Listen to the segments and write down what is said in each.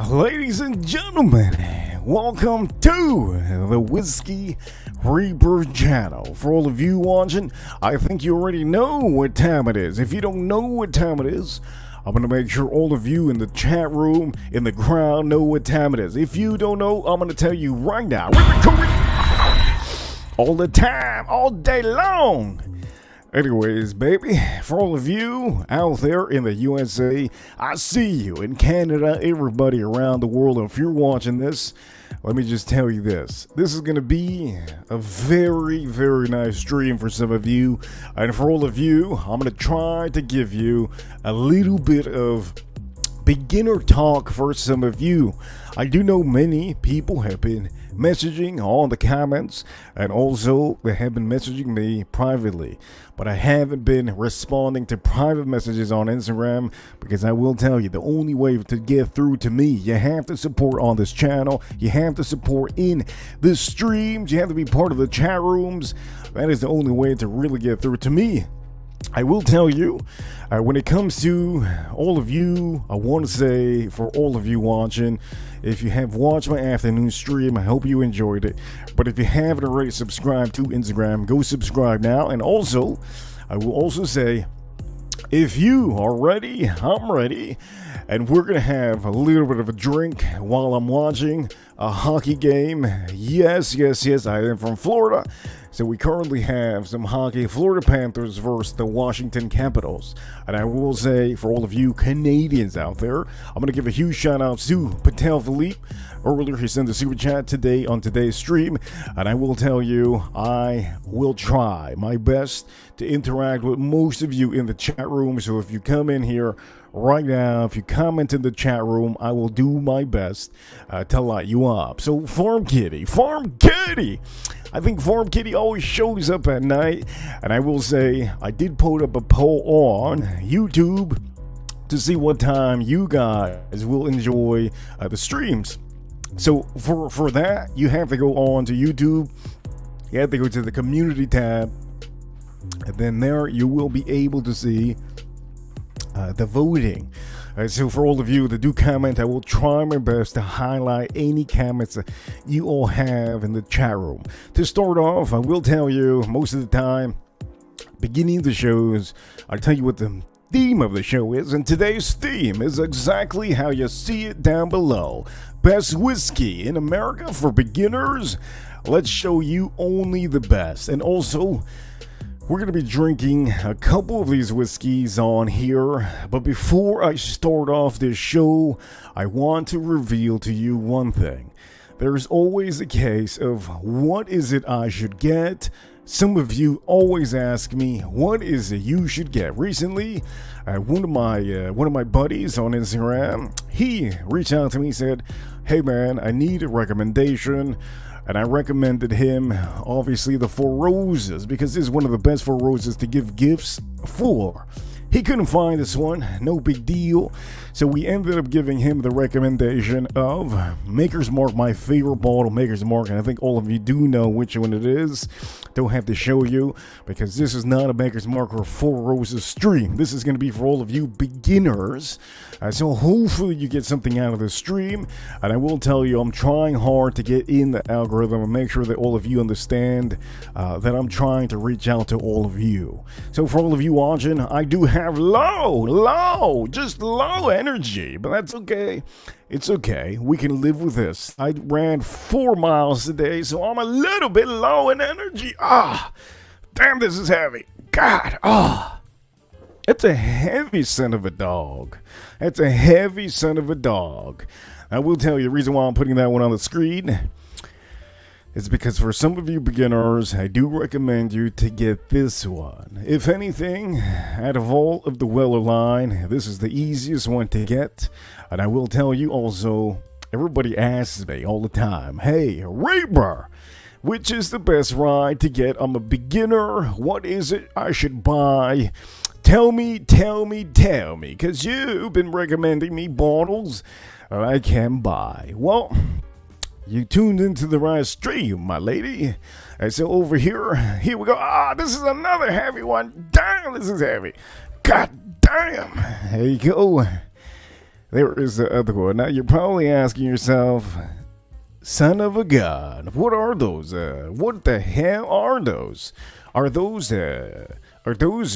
Ladies and gentlemen, welcome to the Whiskey Rebirth channel. For all of you watching, I think you already know what time it is. If you don't know what time it is, I'm going to make sure all of you in the chat room, in the crowd, know what time it is. If you don't know, I'm going to tell you right now. We're recording all the time, all day long. Anyways, baby, for all of you out there in the USA, I see you. In Canada, everybody around the world, if you're watching this, let me just tell you this. This is going to be a very, very nice stream for some of you. And for all of you, I'm going to try to give you a little bit of beginner talk for some of you. I do know many people have been messaging on the comments, and also they have been messaging me privately, but I haven't been responding to private messages on Instagram because I will tell you, the only way to get through to me, you have to support on this channel, you have to support in the streams, you have to be part of the chat rooms. That is the only way to really get through to me. I will tell you, when it comes to all of you, I want to say for all of you watching, if you have watched my afternoon stream, I hope you enjoyed it. But if you haven't already subscribed to Instagram, go subscribe now. And also, I will also say, if you are ready, I'm ready. And we're going to have a little bit of a drink while I'm watching a hockey game. Yes, I am from Florida. So we currently have some hockey, Florida Panthers versus the Washington Capitals. And I will say, for all of you Canadians out there, I'm going to give a huge shout out to Patel Philippe. Earlier, he sent a super chat today on today's stream. And I will tell you, I will try my best to interact with most of you in the chat room. So if you come in here right now, if you comment in the chat room, I will do my best to light you up. So Farm Kitty, I think Farm Kitty always shows up at night. And I will say, I did put up a poll on YouTube to see what time you guys will enjoy the streams. So for that, you have to go on to YouTube. You have to go to the community tab, and then there you will be able to see the voting. So for all of you that do comment, I will try my best to highlight any comments that you all have in the chat room. To start off, I will tell you, most of the time, beginning of the shows, I'll tell you what the theme of the show is, and today's theme is exactly how you see it down below. Best whiskey in America for beginners. Let's show you only the best. And also, we're going to be drinking a couple of these whiskeys on here. But before I start off this show, I want to reveal to you one thing. There's always a case of what is it I should get. Some of you always ask me, what is it you should get? Recently, one of my buddies on Instagram, he reached out to me and said, hey man, I need a recommendation. And I recommended him, obviously, the Four Roses, because this is one of the best Four Roses to give gifts for. He couldn't find this one, no big deal. So we ended up giving him the recommendation of Maker's Mark, my favorite bottle, Maker's Mark. And I think all of you do know which one it is. Don't have to show you, because this is not a Maker's Mark or Four Roses stream. This is going to be for all of you beginners. So hopefully you get something out of the stream. And I will tell you, I'm trying hard to get in the algorithm and make sure that all of you understand that I'm trying to reach out to all of you. So for all of you watching, I do have just low energy, but that's okay. It's okay. We can live with this. I ran 4 miles today, so I'm a little bit low in energy. Damn, this is heavy. God, it's a heavy son of a dog. It's a heavy son of a dog. I will tell you the reason why I'm putting that one on the screen. It's because for some of you beginners, I do recommend you to get this one. If anything, out of all of the Weller line, this is the easiest one to get. And I will tell you also, everybody asks me all the time, hey, Raber, which is the best ride to get? I'm a beginner. What is it I should buy? Tell me, because you've been recommending me bottles I can buy. Well, you tuned into the right stream, my lady. And so over here we go. This is another heavy one. Damn, this is heavy. God damn. There you go. there is the other one. Now you're probably asking yourself, son of a gun, what are those? What the hell are those? Are those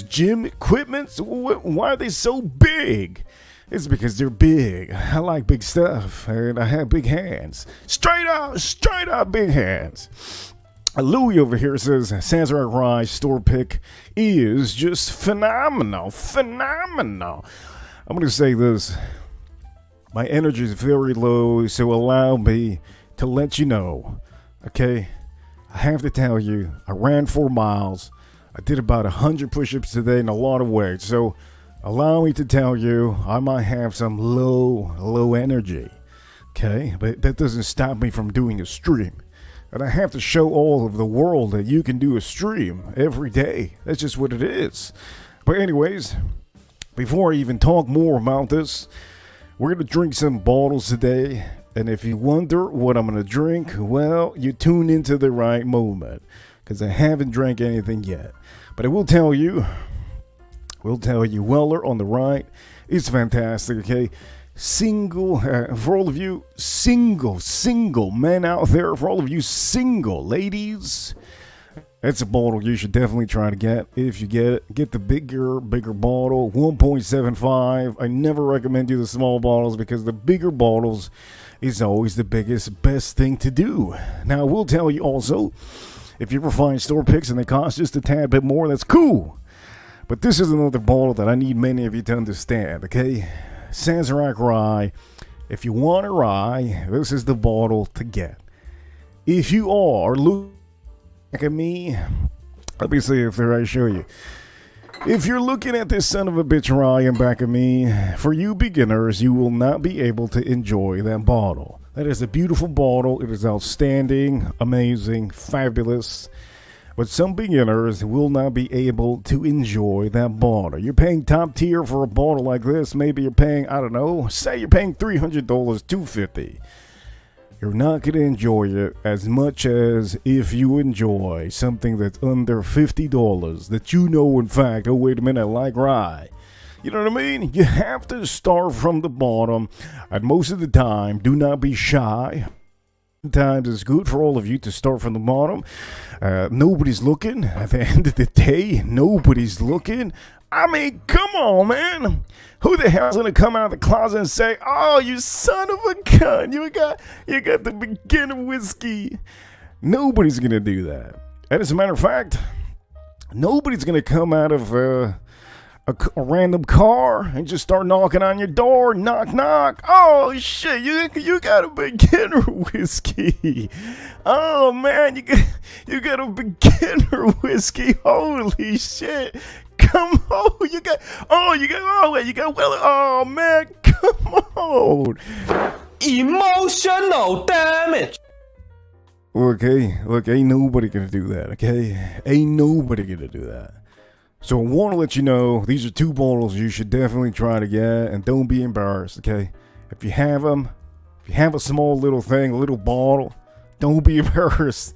gym equipments? Why are they so big? It's because they're big. I like big stuff, and I have big hands. Straight up big hands. Louie over here says Sazerac Rye store pick is just phenomenal. I'm going to say this. My energy is very low, so allow me to let you know, okay? I have to tell you, I ran 4 miles. I did about 100 push-ups today and a lot of weight. So allow me to tell you, I might have some low energy, okay? But that doesn't stop me from doing a stream. And I have to show all of the world that you can do a stream every day. That's just what it is. But anyways, before I even talk more about this, we're going to drink some bottles today. And if you wonder what I'm going to drink, well, you tune into the right moment. Because I haven't drank anything yet. But I will tell you, Weller on the right is fantastic, okay? Single, for all of you single men out there, for all of you single ladies, that's a bottle you should definitely try to get. If you get the bigger bottle, 1.75. I never recommend you the small bottles because the bigger bottles is always the best thing to do. Now, I will tell you also, if you ever find store picks and they cost just a tad bit more, that's cool. But this is another bottle that I need many of you to understand, okay? Sazerac Rye. If you want a rye, this is the bottle to get. If you are looking at me, let me see if I show you. If you're looking at this son of a bitch rye in back of me, for you beginners, you will not be able to enjoy that bottle. That is a beautiful bottle. It is outstanding, amazing, fabulous. But some beginners will not be able to enjoy that bottle. You're paying top tier for a bottle like this. Maybe you're paying, I don't know, say you're paying $300, $250. You're not going to enjoy it as much as if you enjoy something that's under $50 that you know, in fact, oh, wait a minute, I like rye. You know what I mean? You have to start from the bottom. And most of the time, do not be shy. Sometimes it's good for all of you to start from the bottom. Nobody's looking. At the end of the day, nobody's looking. I mean, come on, man. Who the hell's gonna come out of the closet and say, "Oh, you son of a gun, you got the beginner whiskey"? Nobody's gonna do that. And as a matter of fact, nobody's gonna come out of a random car and just start knocking on your door. Knock, knock. Oh shit, you got a beginner whiskey. Oh man, you got a beginner whiskey. Holy shit. Come on, you got well, oh man, come on. Emotional damage. Okay, look, ain't nobody gonna do that, okay? Ain't nobody gonna do that. So I want to let you know, these are 2 bottles you should definitely try to get, and don't be embarrassed, okay? If you have them, if you have a small little thing, a little bottle, don't be embarrassed,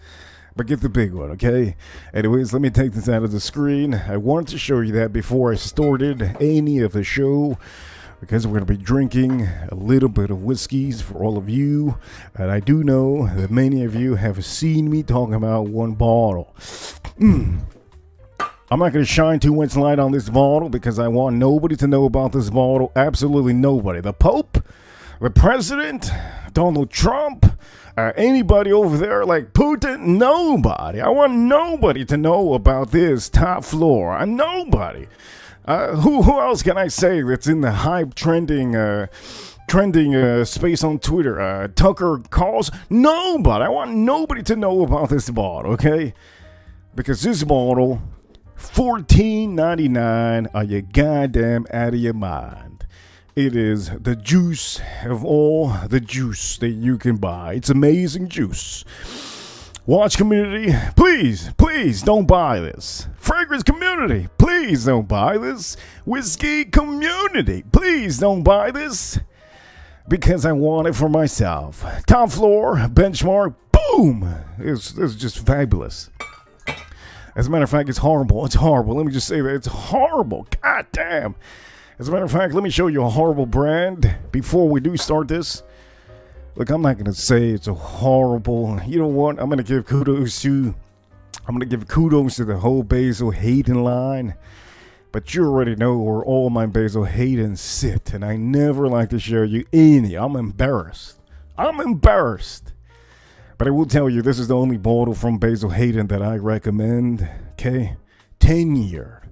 but get the big one, okay? Anyways, let me take this out of the screen. I wanted to show you that before I started any of the show, because we're going to be drinking a little bit of whiskeys for all of you, and I do know that many of you have seen me talking about one bottle. I'm not going to shine too much light on this bottle because I want nobody to know about this bottle. Absolutely nobody. The Pope, the President, Donald Trump, anybody over there like Putin, nobody. I want nobody to know about this top floor. Nobody. Who else can I say that's in the hype trending space on Twitter? Tucker Carlson? Nobody. I want nobody to know about this bottle, okay? Because this bottle, $14.99. Are you goddamn out of your mind? It is the juice of all the juice that you can buy. It's amazing juice. Watch community, please don't buy this. Fragrance community, please don't buy this. Whiskey community, please don't buy this. Because I want it for myself. Top floor, benchmark, boom. It's just fabulous. As a matter of fact, it's horrible. It's horrible. Let me just say that it's horrible. God damn. As a matter of fact, let me show you a horrible brand before we do start this. Look, I'm not going to say it's a horrible. You know what? I'm going to give kudos to the whole Basil Hayden line. But you already know where all my Basil Haydens sit, and I never like to show you any. I'm embarrassed. But I will tell you, this is the only bottle from Basil Hayden that I recommend. Okay, 10-year.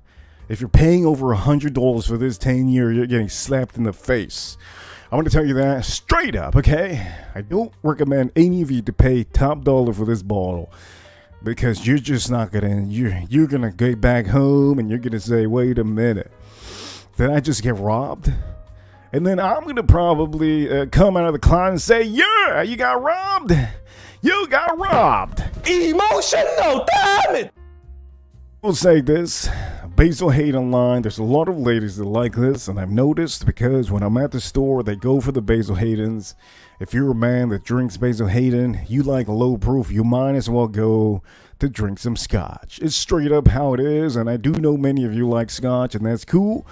If you're paying over $100 for this 10-year, you're getting slapped in the face. I'm going to tell you that straight up, okay? I don't recommend any of you to pay top dollar for this bottle, because you're just not going to, you're going to get back home and you're going to say, wait a minute, did I just get robbed? And then I'm going to probably come out of the closet and say, yeah, you got robbed. You got robbed. Emotional, damn it. We'll say this, Basil Hayden line, there's a lot of ladies that like this, and I've noticed because when I'm at the store, they go for the Basil Haydens. If you're a man that drinks Basil Hayden, you like low proof, you might as well go to drink some scotch. It's straight up how it is, and I do know many of you like scotch, and that's cool.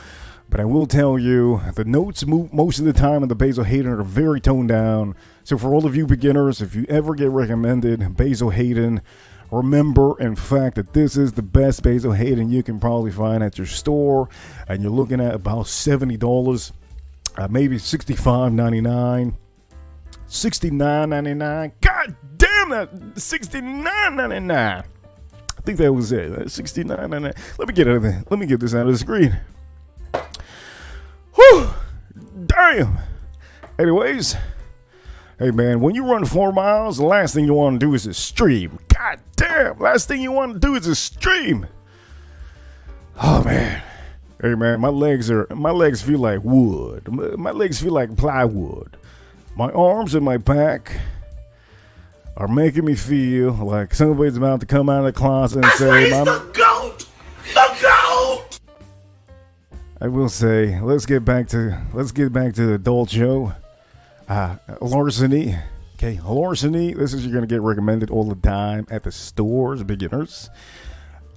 But I will tell you, the notes most of the time in the Basil Hayden are very toned down. So for all of you beginners, if you ever get recommended Basil Hayden, remember, in fact, that this is the best Basil Hayden you can probably find at your store. And you're looking at about $70, maybe $65.99, $69.99. God damn that, $69.99. I think that was it, $69.99. Let me get this out of the screen. Whew, damn. Anyways, hey man, when you run 4 miles, the last thing you want to do is to stream. God damn, last thing you want to do is to stream. Oh man. Hey man, my legs feel like wood. My legs feel like plywood. My arms and my back are making me feel like somebody's about to come out of the closet and say, the goat! The goat! I will say, let's get back to the adult show. Larceny. Okay, larceny. This is you're gonna get recommended all the time at the stores, beginners.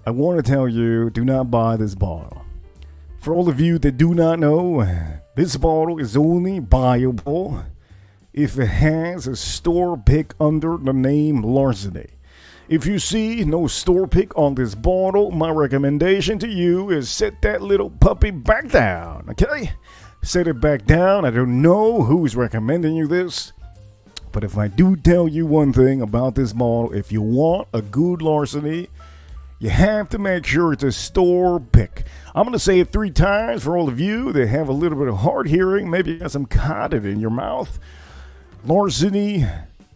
I want to tell you, do not buy this bottle. For all of you that do not know, this bottle is only buyable if it has a store pick under the name larceny. If you see no store pick on this bottle, my recommendation to you is set that little puppy back down, okay? Set it back down. I don't know who's recommending you this, but if I do tell you one thing about this bottle, if you want a good larceny, you have to make sure it's a store pick. I'm going to say it 3 times for all of you that have a little bit of hard hearing. Maybe you got some cotton in your mouth. Larceny,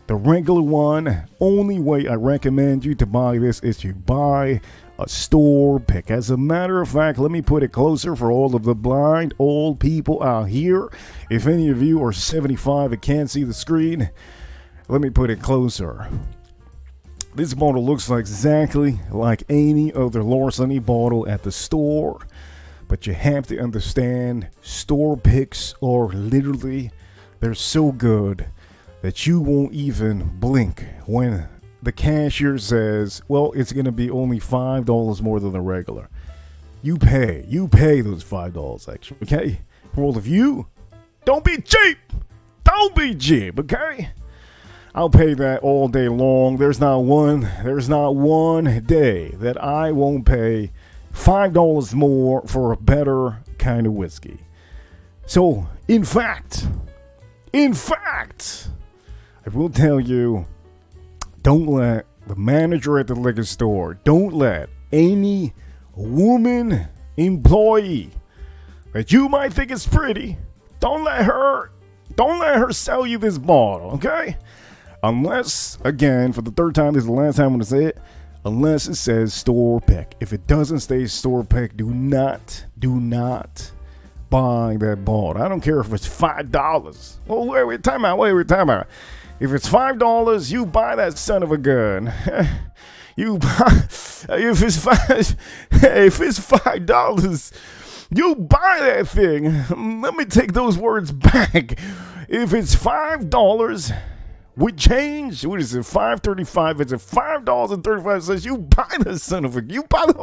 the regular one. Only way I recommend you to buy this is to buy a store pick. As a matter of fact, let me put it closer for all of the blind old people out here. If any of you are 75 and can't see the screen, let me put it closer. This bottle looks like exactly like any other larceny bottle at the store, but you have to understand, store picks are literally, they're so good that you won't even blink when the cashier says, well, it's going to be only $5 more than the regular. You pay those $5 extra, okay? For all of you, don't be cheap, okay? I'll pay that all day long. There's not one day that I won't pay $5 more for a better kind of whiskey. So, in fact, I will tell you, don't let the manager at the liquor store, don't let any woman employee that you might think is pretty, don't let her sell you this bottle, okay? Unless, again, for the 3rd time, this is the last time I'm going to say it, unless it says store pick. If it doesn't say store pick, do not buy that bottle. I don't care if it's $5. Oh, wait, time out. If it's $5, you buy that son of a gun. If it's $5, you buy that thing. Let me take those words back. If it's $5 with change, what is it? $5.35. It's $5.35. You buy the son of a. You buy the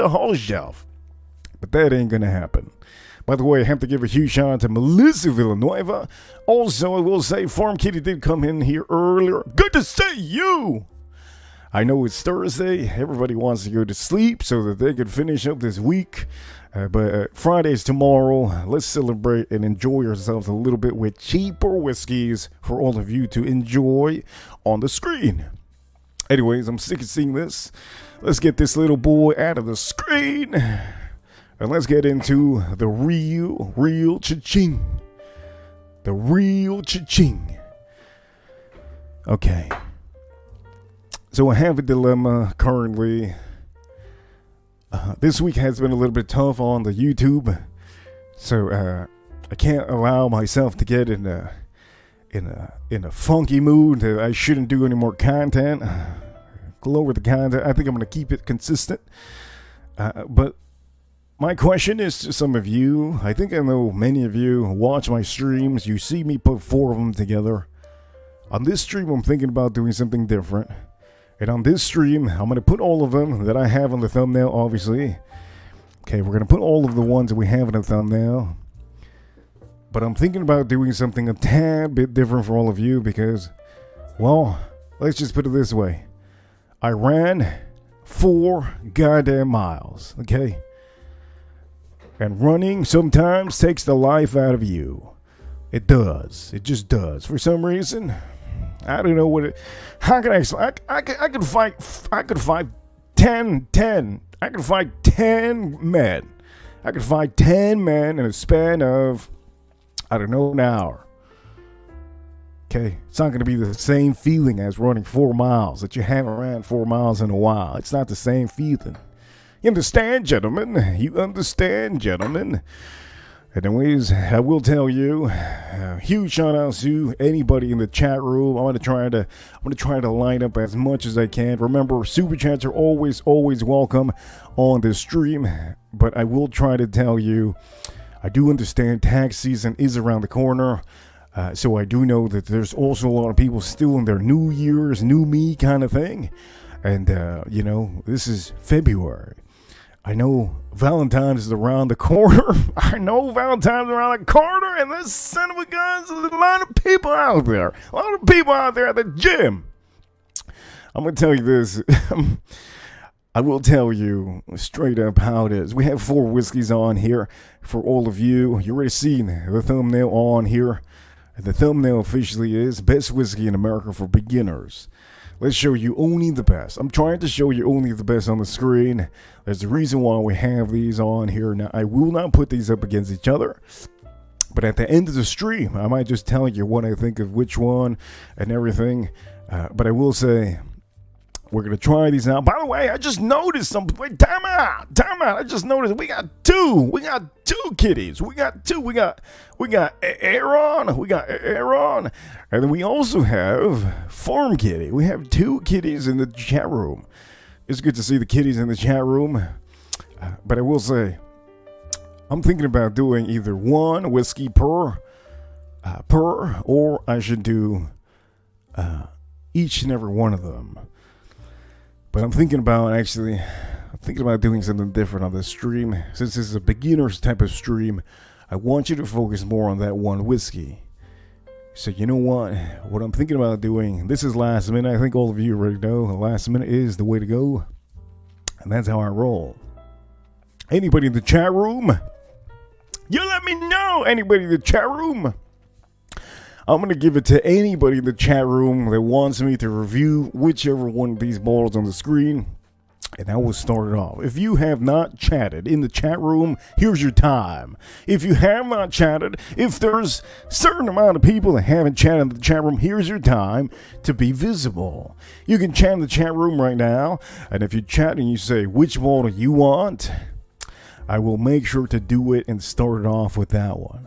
whole shelf. But that ain't gonna happen. By the way, I have to give a huge shout out to Melissa Villanueva. Also, I will say Farm Kitty did come in here earlier. Good to see you! I know it's Thursday. Everybody wants to go to sleep so that they can finish up this week. But Friday's tomorrow. Let's celebrate and enjoy ourselves a little bit with cheaper whiskeys for all of you to enjoy on the screen. Anyways, I'm sick of seeing this. Let's get this little boy out of the screen. And let's get into the real cha-ching. The real cha-ching. Okay. So I have a dilemma currently. This week has been a little bit tough on the YouTube. So I can't allow myself to get in a funky mood that I shouldn't do any more content. Lower the content. I think I'm going to keep it consistent. But my question is to some of you. I think I know many of you watch my streams. You see me put 4 of them together. On this stream, I'm thinking about doing something different. And on this stream, I'm going to put all of them that I have on the thumbnail, obviously. Okay, we're going to put all of the ones that we have in the thumbnail. But I'm thinking about doing something a tad bit different for all of you because, well, let's just put it this way. I ran 4 goddamn miles, okay? And running sometimes takes the life out of you. It does. It just does. For some reason, I don't know what it. How can I explain? I could fight 10 men. I could fight 10 men in a span of, I don't know, an hour. Okay, it's not going to be the same feeling as running 4 miles that you haven't ran 4 miles in a while. It's not the same feeling. You understand, gentlemen? You understand, gentlemen? Anyways, I will tell you, huge shout out to anybody in the chat room. I'm gonna try to line up as much as I can. Remember, super chats are always welcome on this stream. But I will try to tell you, I do understand tax season is around the corner. So I do know that there's also a lot of people still in their New Year's, new me kind of thing. And, you know, this is February. I know Valentine's is around the corner. And this son of a gun, there's a lot of people out there. A lot of people out there at the gym. I'm going to tell you this. I will tell you straight up how it is. We have 4 whiskeys on here for all of you. You already seen the thumbnail on here. The thumbnail officially is Best Whiskey in America for Beginners. Let's show you only the best. I'm trying to show you only the best on the screen. There's a reason why we have these on here. Now, I will not put these up against each other. But at the end of the stream, I might just tell you what I think of which one and everything. But I will say, we're going to try these out. By the way, I just noticed something. Wait, time out. I just noticed we got 2. We got 2 kitties. We got Aaron. And then we also have Farm Kitty. We have 2 kitties in the chat room. It's good to see the kitties in the chat room. But I will say, I'm thinking about doing either 1 whiskey per, or I should do each and every one of them. But I'm thinking about doing something different on this stream. Since this is a beginner's type of stream, I want you to focus more on that 1 whiskey. So you know what I'm thinking about doing, this is last minute. I think all of you already know the last minute is the way to go. And that's how I roll. Anybody in the chat room? You let me know, anybody in the chat room. I'm going to give it to anybody in the chat room that wants me to review whichever one of these bottles on the screen. And I will start it off. If you have not chatted in the chat room, here's your time. If you have not chatted, if there's a certain amount of people that haven't chatted in the chat room, here's your time to be visible. You can chat in the chat room right now. And if you chat and you say which bottle you want, I will make sure to do it and start it off with that one.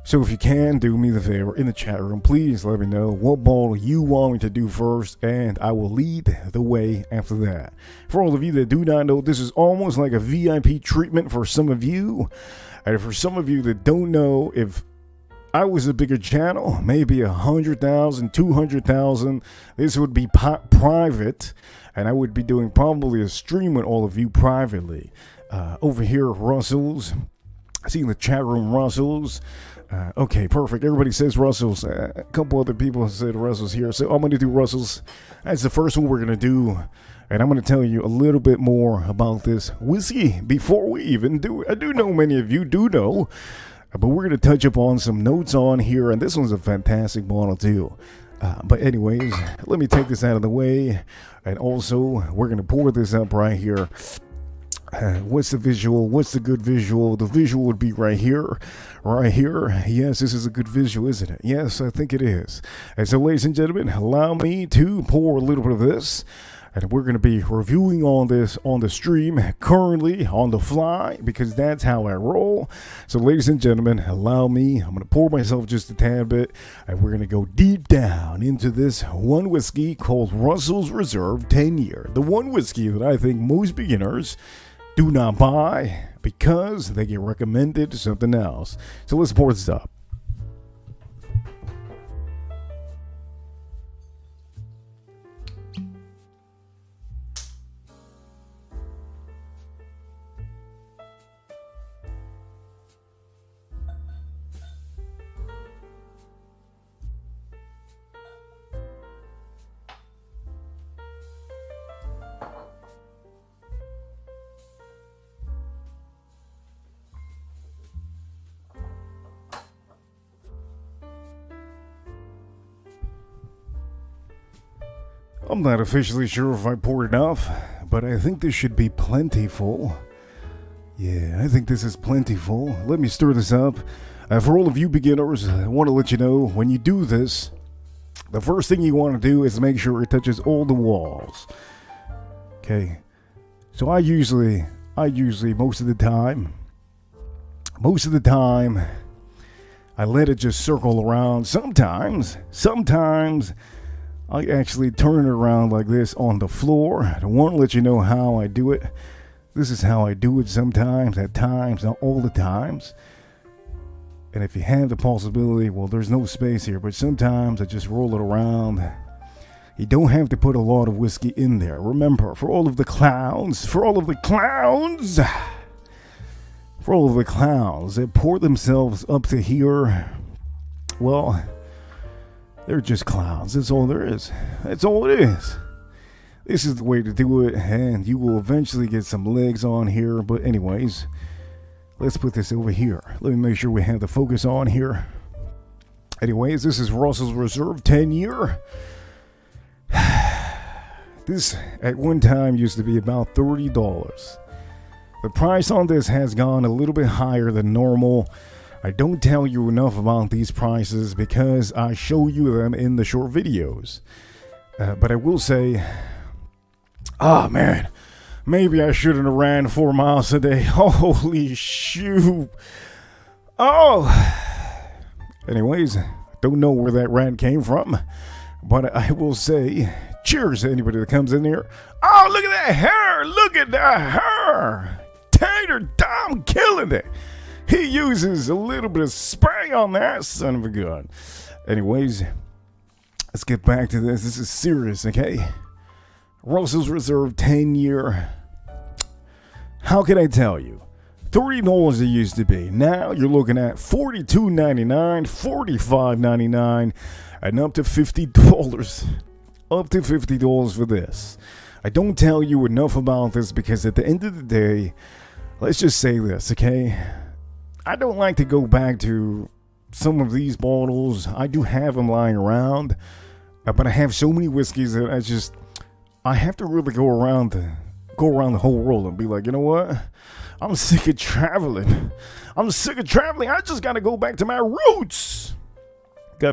So if you can, do me the favor in the chat room, please let me know what bottle you want me to do first, and I will lead the way after that. For all of you that do not know, this is almost like a VIP treatment for some of you. And for some of you that don't know, if I was a bigger channel, maybe 100,000, 200,000, this would be private, and I would be doing probably a stream with all of you privately. Over here at Russell's, I see in the chat room Russell's. Okay, perfect. Everybody says Russell's. A couple other people have said Russell's here. So I'm going to do Russell's. That's the first one we're going to do. And I'm going to tell you a little bit more about this whiskey before we even do it. I do know many of you do know. But we're going to touch upon some notes on here. And this one's a fantastic bottle too. But anyways, let me take this out of the way. And also, we're going to pour this up right here. What's the visual? What's the good visual? The visual would be right here. Right here. Yes, this is a good visual, isn't it? Yes, I think it is. And so, ladies and gentlemen, allow me to pour a little bit of this. And we're going to be reviewing on this on the stream currently on the fly because that's how I roll. So, ladies and gentlemen, allow me. I'm going to pour myself just a tad bit. And we're going to go deep down into this one whiskey called Russell's Reserve 10-year. The one whiskey that I think most beginners do not buy because they get recommended something else. So let's pour this up. I'm not officially sure if I poured enough, but I think this should be plentiful. Yeah, I think this is plentiful. Let me stir this up. For all of you beginners, I want to let you know, when you do this, the first thing you want to do is make sure it touches all the walls. Okay, so I usually, most of the time, I let it just circle around. Sometimes, I actually turn it around like this on the floor. I want to let you know how I do it. This is how I do it sometimes, at times, not all the times. And if you have the possibility, well, there's no space here, but sometimes I just roll it around. You don't have to put a lot of whiskey in there. Remember, for all of the clowns that pour themselves up to here, well, they're just clowns. That's all there is. That's all it is. This is the way to do it, and you will eventually get some legs on here. But anyways, let's put this over here. Let me make sure we have the focus on here. Anyways, this is Russell's Reserve 10-year. This, at one time, used to be about $30. The price on this has gone a little bit higher than normal. I don't tell you enough about these prices because I show you them in the short videos. But I will say, man, maybe I shouldn't have ran 4 miles a day. Holy shoot. Anyways, don't know where that rant came from, but I will say cheers to anybody that comes in here. Oh, look at that hair. Look at that hair. Tater Tom killing it. He uses a little bit of spray on that son of a gun. Anyways, let's get back to this. This is serious, okay? Russell's Reserve 10-year. How can I tell you? $30 it used to be. Now you're looking at $42.99, $45.99, and up to $50. Up to $50 for this. I don't tell you enough about this because at the end of the day, let's just say this, okay? I don't like to go back to some of these bottles. I do have them lying around, but I have so many whiskeys that I have to really go around the whole world and be like, you know what? I'm sick of traveling. I just got to go back to my roots. By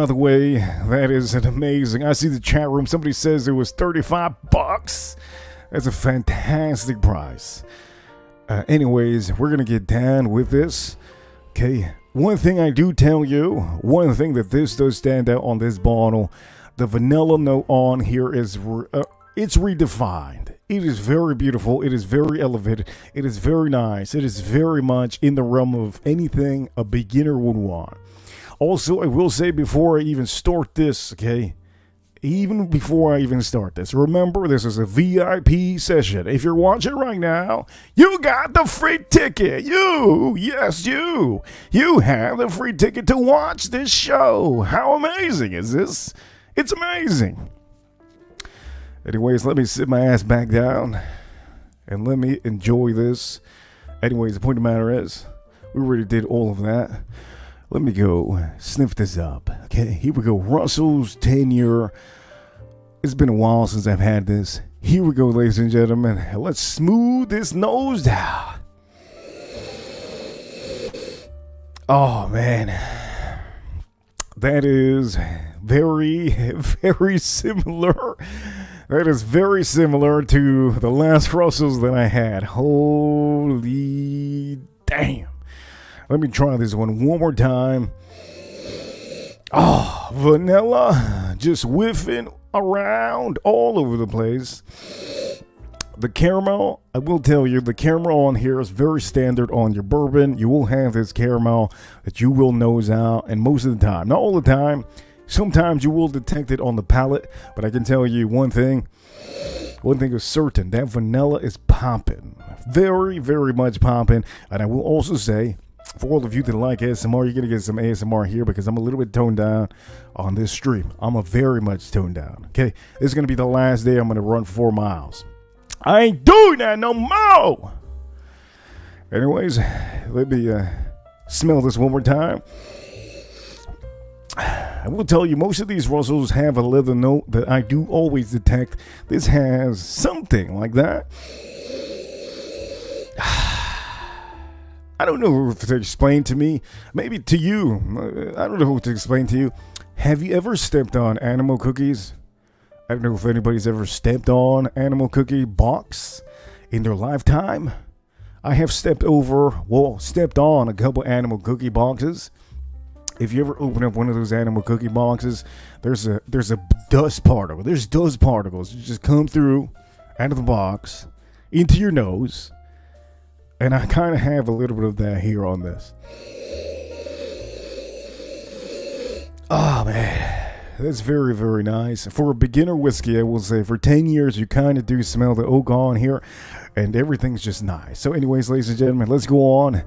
the way, that is an amazing. I see the chat room. Somebody says it was $35. That's a fantastic price. Anyways, we're going to get down with this. Okay. One thing I do tell you, one thing that this does stand out on this bottle, the vanilla note on here is, it's redefined. It is very beautiful. It is very elevated. It is very nice. It is very much in the realm of anything a beginner would want. Also, I will say before I even start this, okay, even before I even start this. Remember, this is a VIP session. If you're watching right now, you got the free ticket. Yes, you have the free ticket to watch this show. How amazing is this? It's amazing. Anyways, let me sit my ass back down and let me enjoy this. Anyways, the point of the matter is, we already did all of that. Let me go sniff this up. Okay, here we go. Russell's tenure. It's been a while since I've had this. Here we go, ladies and gentlemen. Let's smooth this nose down. Oh, man. That is very, very similar. That is very similar to the last Russells that I had. Holy damn. Let me try this one more time. Oh, vanilla just whiffing around all over the place. The caramel, I will tell you, the caramel on here is very standard on your bourbon. You will have this caramel that you will nose out, and most of the time, not all the time, sometimes you will detect it on the palate, but I can tell you one thing is certain, that vanilla is popping. Very, very much popping. And I will also say, for all of you that like ASMR, you're going to get some ASMR here because I'm a little bit toned down on this stream. I'm a very much toned down. Okay, this is going to be the last day I'm going to run 4 miles. I ain't doing that no more. Anyways, let me smell this one more time. I will tell you, most of these Russells have a leather note that I do always detect. This has something like that. I don't know what to explain to me. Maybe to you. I don't know what to explain to you. Have you ever stepped on animal cookies? I don't know if anybody's ever stepped on animal cookie box in their lifetime. I have stepped on a couple animal cookie boxes. If you ever open up one of those animal cookie boxes, there's a dust particle. There's dust particles that just come through out of the box into your nose. And I kind of have a little bit of that here on this. Oh, man. That's very, very nice. For a beginner whiskey, I will say, for 10 years, you kind of do smell the oak on here. And everything's just nice. So anyways, ladies and gentlemen, let's go on.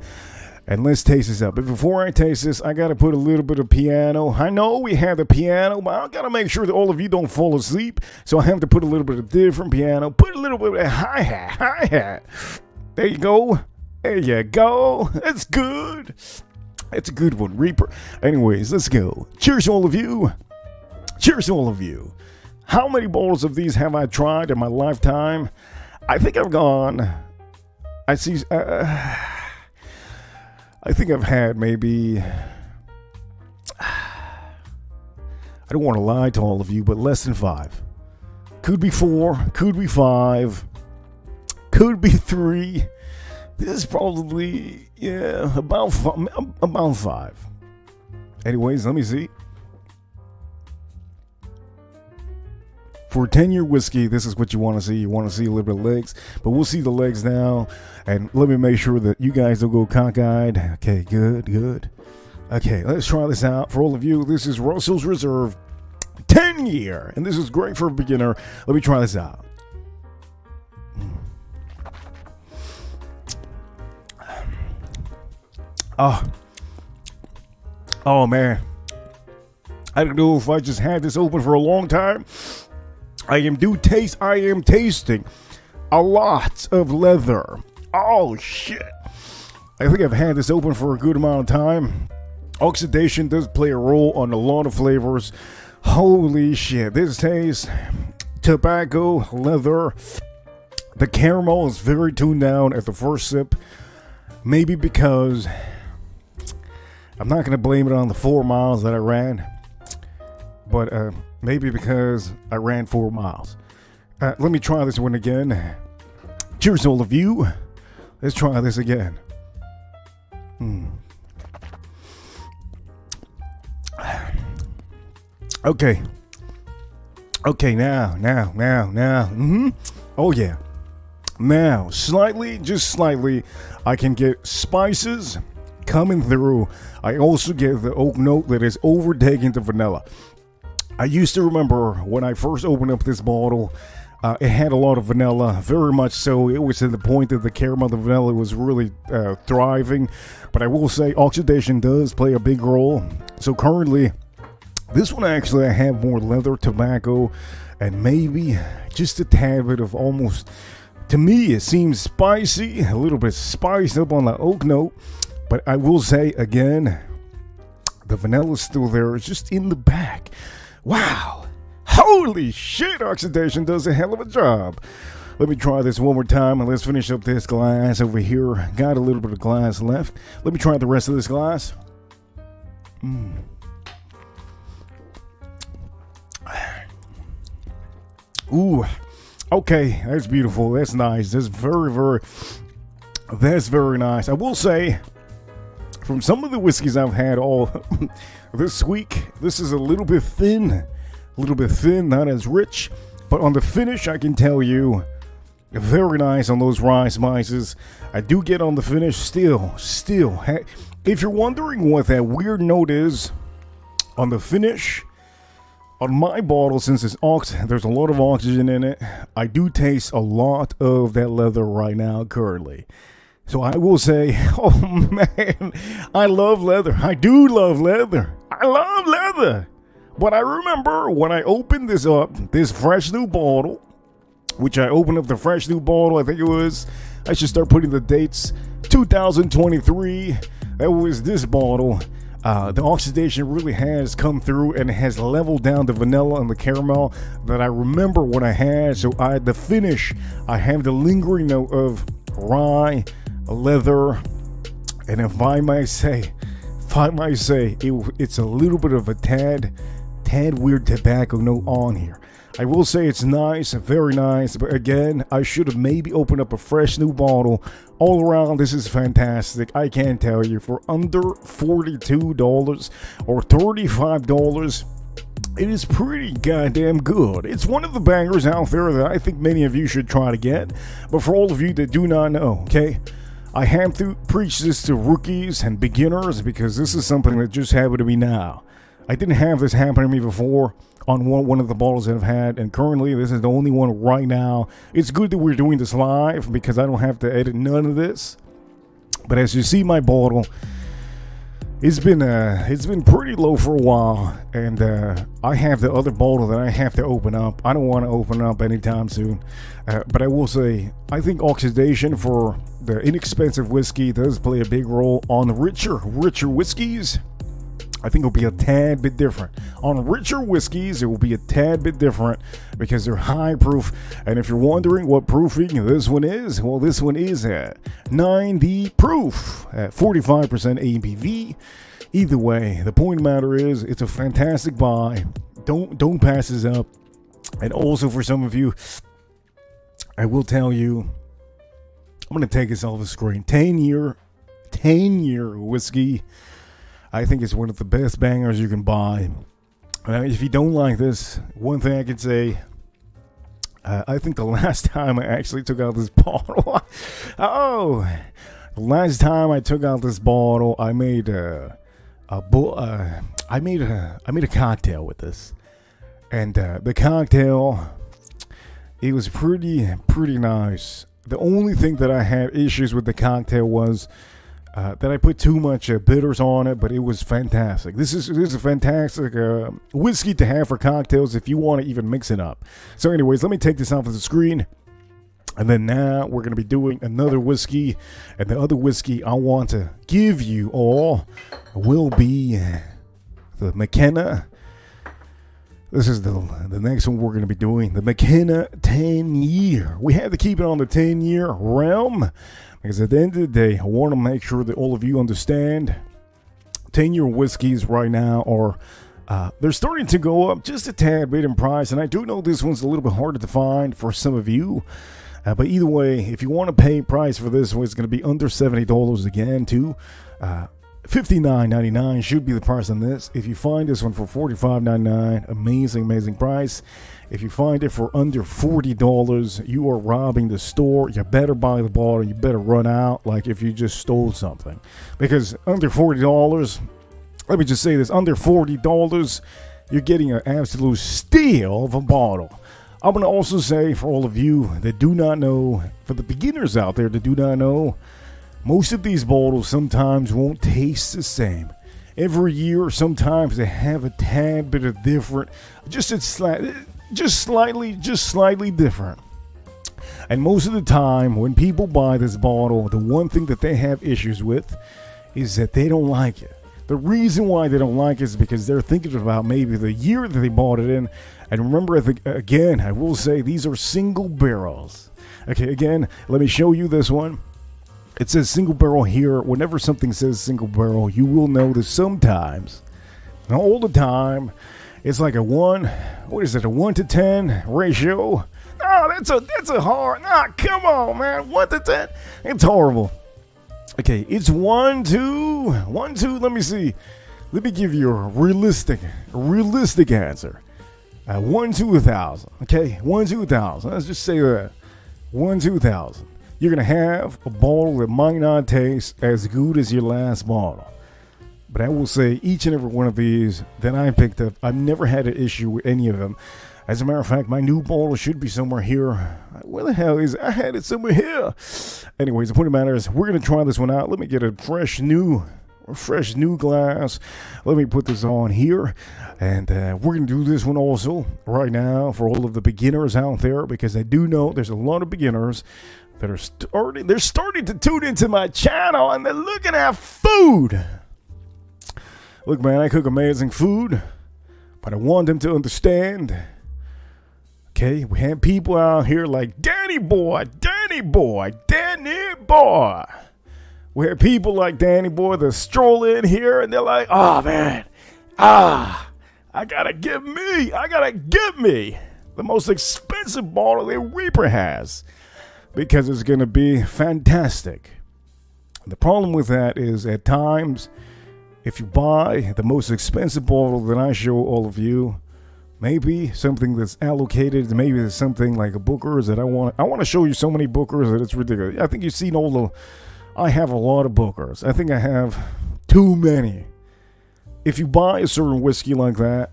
And let's taste this up. But before I taste this, I got to put a little bit of piano. I know we have the piano, but I got to make sure that all of you don't fall asleep. So I have to put a little bit of different piano. Put a little bit of hi-hat. There you go. There you go. That's good. It's a good one, Reaper. Anyways, let's go. Cheers to all of you. Cheers to all of you. How many bottles of these have I tried in my lifetime? I think I've gone... I think I've had maybe, I don't want to lie to all of you, but less than 5. Could be 4, could be 5, could be 3. This is probably, about 5. Anyways, let me see. For a 10-year whiskey, this is what you want to see. You want to see a little bit of legs, but we'll see the legs now. And let me make sure that you guys don't go cockeyed. Okay, good. Okay, let's try this out. For all of you, this is Russell's Reserve 10-year, and this is great for a beginner. Let me try this out. Oh man. I don't know if I just had this open for a long time. I am tasting a lot of leather. Oh shit. I think I've had this open for a good amount of time. Oxidation does play a role on a lot of flavors. Holy shit. This tastes tobacco, leather. The caramel is very tuned down at the first sip. Maybe because I'm not going to blame it on the 4 miles that I ran. But maybe because I ran 4 miles. Let me try this one again. Cheers to all of you. Let's try this again. Okay. Okay, now. Oh yeah. Now, just slightly, I can get spices coming through. I also get the oak note that is overtaking the vanilla. I used to remember when I first opened up this bottle, it had a lot of vanilla, very much so. It was to the point that the caramel and the vanilla was really thriving. But I will say oxidation does play a big role. So currently, this one actually I have more leather, tobacco, and maybe just a tad bit of almost, to me it seems spicy, a little bit spiced up on the oak note. But I will say again, the vanilla is still there. It's just in the back. Wow. Holy shit, oxidation does a hell of a job. Let me try this one more time and let's finish up this glass over here. Got a little bit of glass left. Let me try the rest of this glass. Ooh. Okay, that's beautiful. That's nice. That's very nice. I will say, from some of the whiskeys I've had all this week, this is a little bit thin, not as rich, but on the finish I can tell you, very nice on those rye spices. I do get on the finish still. If you're wondering what that weird note is on the finish, on my bottle, since it's there's a lot of oxygen in it, I do taste a lot of that leather right now currently. So I will say, oh man, I love leather. I do love leather. I love leather. But I remember when I opened this up, this fresh new bottle, which I opened up the fresh new bottle, I think it was, I should start putting the dates, 2023, that was this bottle. The oxidation really has come through and has leveled down the vanilla and the caramel that I remember what I had. So the finish, I have the lingering note of rye, leather, and if I might say, it's a little bit of a tad weird tobacco note on here. I will say it's nice, very nice, but again, I should have maybe opened up a fresh new bottle. All around, this is fantastic. I can tell you, for under $42 or $35, it is pretty goddamn good. It's one of the bangers out there that I think many of you should try to get. But for all of you that do not know, okay, I have to preach this to rookies and beginners because this is something that just happened to me now. I didn't have this happen to me before on one of the bottles that I've had, and currently this is the only one right now. It's good that we're doing this live because I don't have to edit none of this. But as you see, my bottle, it's been pretty low for a while, and I have the other bottle that I have to open up. I don't want to open up anytime soon, but I will say I think oxidation for the inexpensive whiskey does play a big role on the richer whiskeys. I think it'll be a tad bit different. On richer whiskeys, it will be a tad bit different because they're high proof. And if you're wondering what proofing this one is, well, this one is at 90 proof at 45% ABV. Either way, the point of the matter is, it's a fantastic buy. Don't pass this up. And also for some of you, I will tell you, I'm going to take this off the screen. 10-year whiskey. I think it's one of the best bangers you can buy. If you don't like this, one thing I can say, I think the last time I actually took out this bottle, the last time I took out this bottle, I made a cocktail with this, and the cocktail, it was pretty nice. The only thing that I had issues with the cocktail was that I put too much bitters on it, but it was fantastic. This is a fantastic whiskey to have for cocktails if you want to even mix it up. So anyways, let me take this off of the screen. And then now we're going to be doing another whiskey. And the other whiskey I want to give you all will be the McKenna. This is the next one we're going to be doing. The McKenna 10-year. We had to keep it on the 10-year realm. Because at the end of the day, I want to make sure that all of you understand 10-year whiskeys right now are, they're starting to go up just a tad bit in price. And I do know this one's a little bit harder to find for some of you. But either way, if you want to pay price for this one, it's going to be under $70 again, too. $59.99 should be the price on this. If you find this one for $45.99, amazing price. If you find it for under $40, you are robbing the store. You better buy the bottle. You better run out like if you just stole something. Because under $40, let me just say this, under $40, you're getting an absolute steal of a bottle. I'm going to also say, for all of you that do not know, for the beginners out there that do not know, most of these bottles sometimes won't taste the same. Every year, sometimes they have a tad bit of different, just slightly different. And most of the time, when people buy this bottle, the one thing that they have issues with is that they don't like it. The reason why they don't like it is because they're thinking about maybe the year that they bought it in. And remember, again, I will say these are single barrels. Okay, again, let me show you this one. It says single barrel here. Whenever something says single barrel, you will know that sometimes, not all the time, it's like a 1 to 10 ratio. Oh, that's a hard. Come on, man. 1 to 10. It's horrible. Okay, it's 1 to. Let me see. Let me give you a realistic answer. 1 to 1,000. Okay, 1 to 1,000. Let's just say that. 1 to 1,000. You're gonna have a bottle that might not taste as good as your last bottle. But I will say each and every one of these that I picked up, I've never had an issue with any of them. As a matter of fact, my new bottle should be somewhere here. Where the hell is it? I had it somewhere here. Anyways, the point of the matter is, we're going to try this one out. Let me get a fresh new glass. Let me put this on here. And we're going to do this one also right now for all of the beginners out there, because I do know there's a lot of beginners that are starting to tune into my channel, and they're looking at food. Look, man, I cook amazing food, but I want them to understand. Okay, we have people out here like Danny Boy. We have people like Danny Boy that stroll in here and they're like, oh man, I gotta get me the most expensive bottle that Reaper has, because it's gonna be fantastic. The problem with that is, at times, if you buy the most expensive bottle that I show all of you, maybe something that's allocated, maybe there's something like a Booker's that I want to show you so many Booker's that it's ridiculous. I think you've seen I have a lot of Booker's. I think I have too many. If you buy a certain whiskey like that,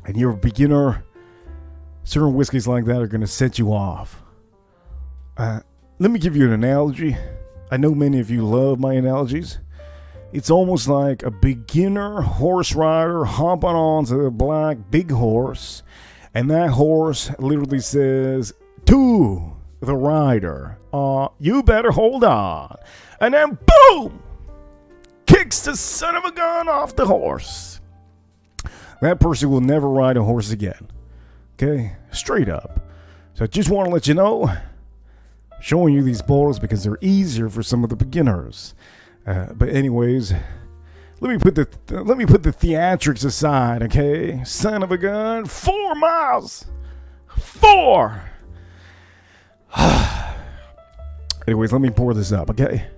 and you're a beginner, certain whiskeys like that are going to set you off. Let me give you an analogy. I know many of you love my analogies. It's almost like a beginner horse rider hopping onto a black big horse, and that horse literally says to the rider, you better hold on. And then boom! Kicks the son of a gun off the horse. That person will never ride a horse again. Okay? Straight up. So I just want to let you know, showing you these bottles because they're easier for some of the beginners. But anyways, let me put the theatrics aside, okay? Son of a gun, 4 miles, 4. Anyways, let me pour this up, okay?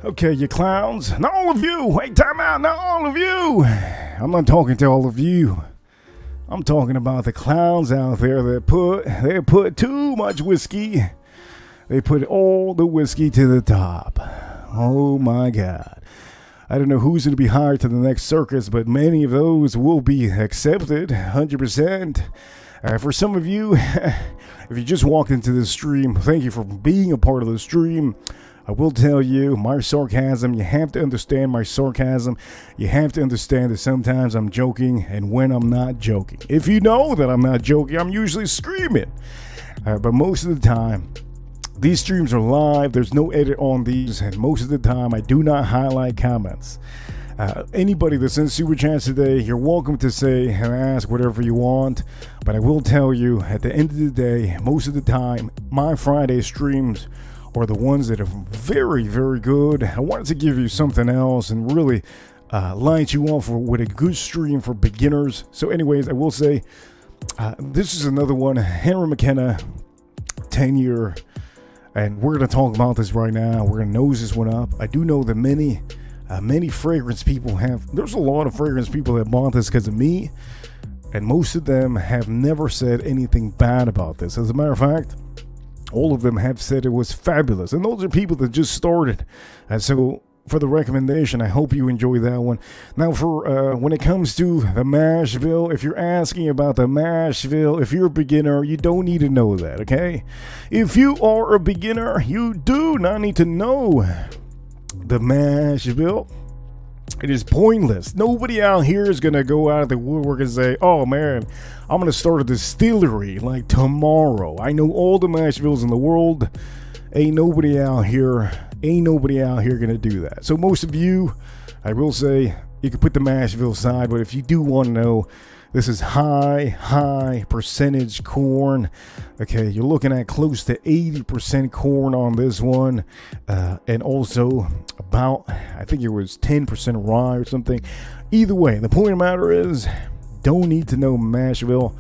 Okay, you clowns. Not all of you. Hey, time out. Not all of you. I'm not talking to all of you. I'm talking about the clowns out there that put too much whiskey. They put all the whiskey to the top. Oh my God. I don't know who's going to be hired to the next circus, but many of those will be accepted 100%. For some of you, if you just walked into the stream, thank you for being a part of the stream. I will tell you, my sarcasm, you have to understand my sarcasm. You have to understand that sometimes I'm joking and when I'm not joking. If you know that I'm not joking, I'm usually screaming. But most of the time, these streams are live. There's no edit on these. And most of the time, I do not highlight comments. Anybody that sends super chats today, you're welcome to say and ask whatever you want. But I will tell you, at the end of the day, most of the time, my Friday streams are the ones that are very, very good. I wanted to give you something else and really light you up with a good stream for beginners. So anyways, I will say, this is another one, Henry McKenna, 10-year. And we're going to talk about this right now. We're going to nose this one up. I do know that many fragrance people there's a lot of fragrance people that bought this because of me. And most of them have never said anything bad about this. As a matter of fact, all of them have said it was fabulous. And those are people that just started. And so for the recommendation, I hope you enjoy that one. Now, for when it comes to the mash bill, if you're asking about the mash bill, if you're a beginner, you don't need to know that, okay? If you are a beginner, you do not need to know the mash bill. It is pointless. Nobody out here is going to go out of the woodwork and say, oh man, I'm going to start a distillery like tomorrow. I know all the mash bills in the world. Ain't nobody out here gonna do that. So most of you, I will say, you can put the mash bill aside, but if you do want to know, this is high percentage corn. Okay, you're looking at close to 80% corn on this one, and also about, I think it was 10% rye or something. Either way, the point of the matter is, don't need to know mash bill.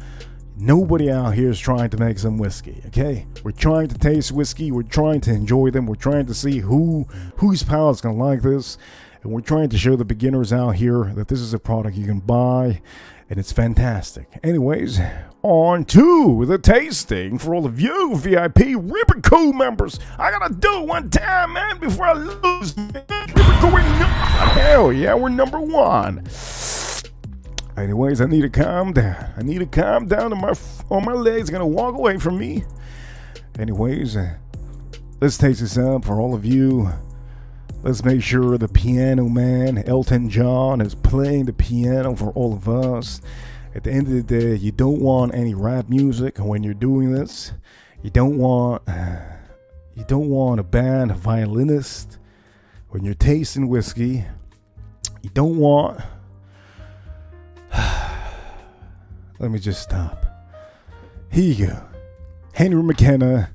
Nobody out here is trying to make some whiskey, okay? We're trying to taste whiskey. We're trying to enjoy them. We're trying to see whose palate's going to like this. And we're trying to show the beginners out here that this is a product you can buy, and it's fantastic. Anyways, on to the tasting for all of you VIP Ribbon Code members. I got to do it one time, man, before I lose. Hell yeah, we're number one. Anyways, I need to calm down. On my legs are gonna walk away from me. Anyways, let's taste this up for all of you. Let's make sure the piano man, Elton John, is playing the piano for all of us. At the end of the day, you don't want any rap music when you're doing this. You don't want a band violinist when you're tasting whiskey. You don't want. Let me just stop. Here you go. Henry McKenna,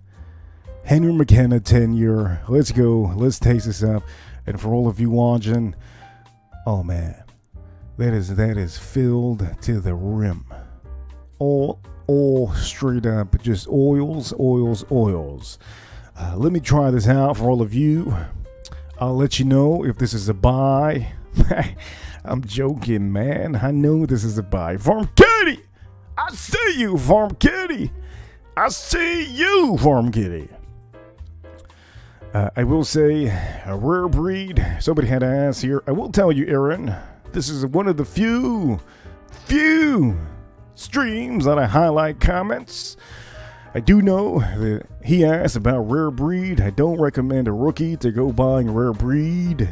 10-year. Let's go. Let's taste this up. And for all of you watching, oh man, that is filled to the rim. All straight up, just oils. Let me try this out for all of you. I'll let you know if this is a buy. I'm joking, man. I know this is a buy. Farm Kitty! I see you, Farm Kitty! I see you, Farm Kitty! I will say, a rare breed. Somebody had to ask here. I will tell you, Aaron, this is one of the few streams that I highlight comments. I do know that he asked about rare breed. I don't recommend a rookie to go buying rare breed.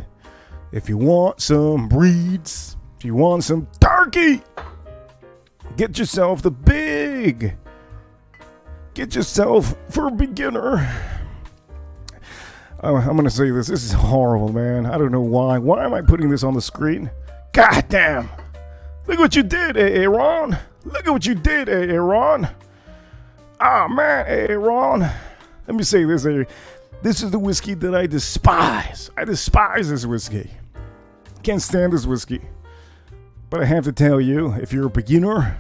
If you want some breeds, if you want some turkey, get yourself the big. Get yourself for a beginner. I'm going to say this. This is horrible, man. I don't know why. Why am I putting this on the screen? God damn. Look what you did, Aaron. Look at what you did, Aaron. Ah, man, Aaron. Let me say this. This is the whiskey that I despise. I despise this whiskey. Can't stand this whiskey. But I have to tell you, if you're a beginner,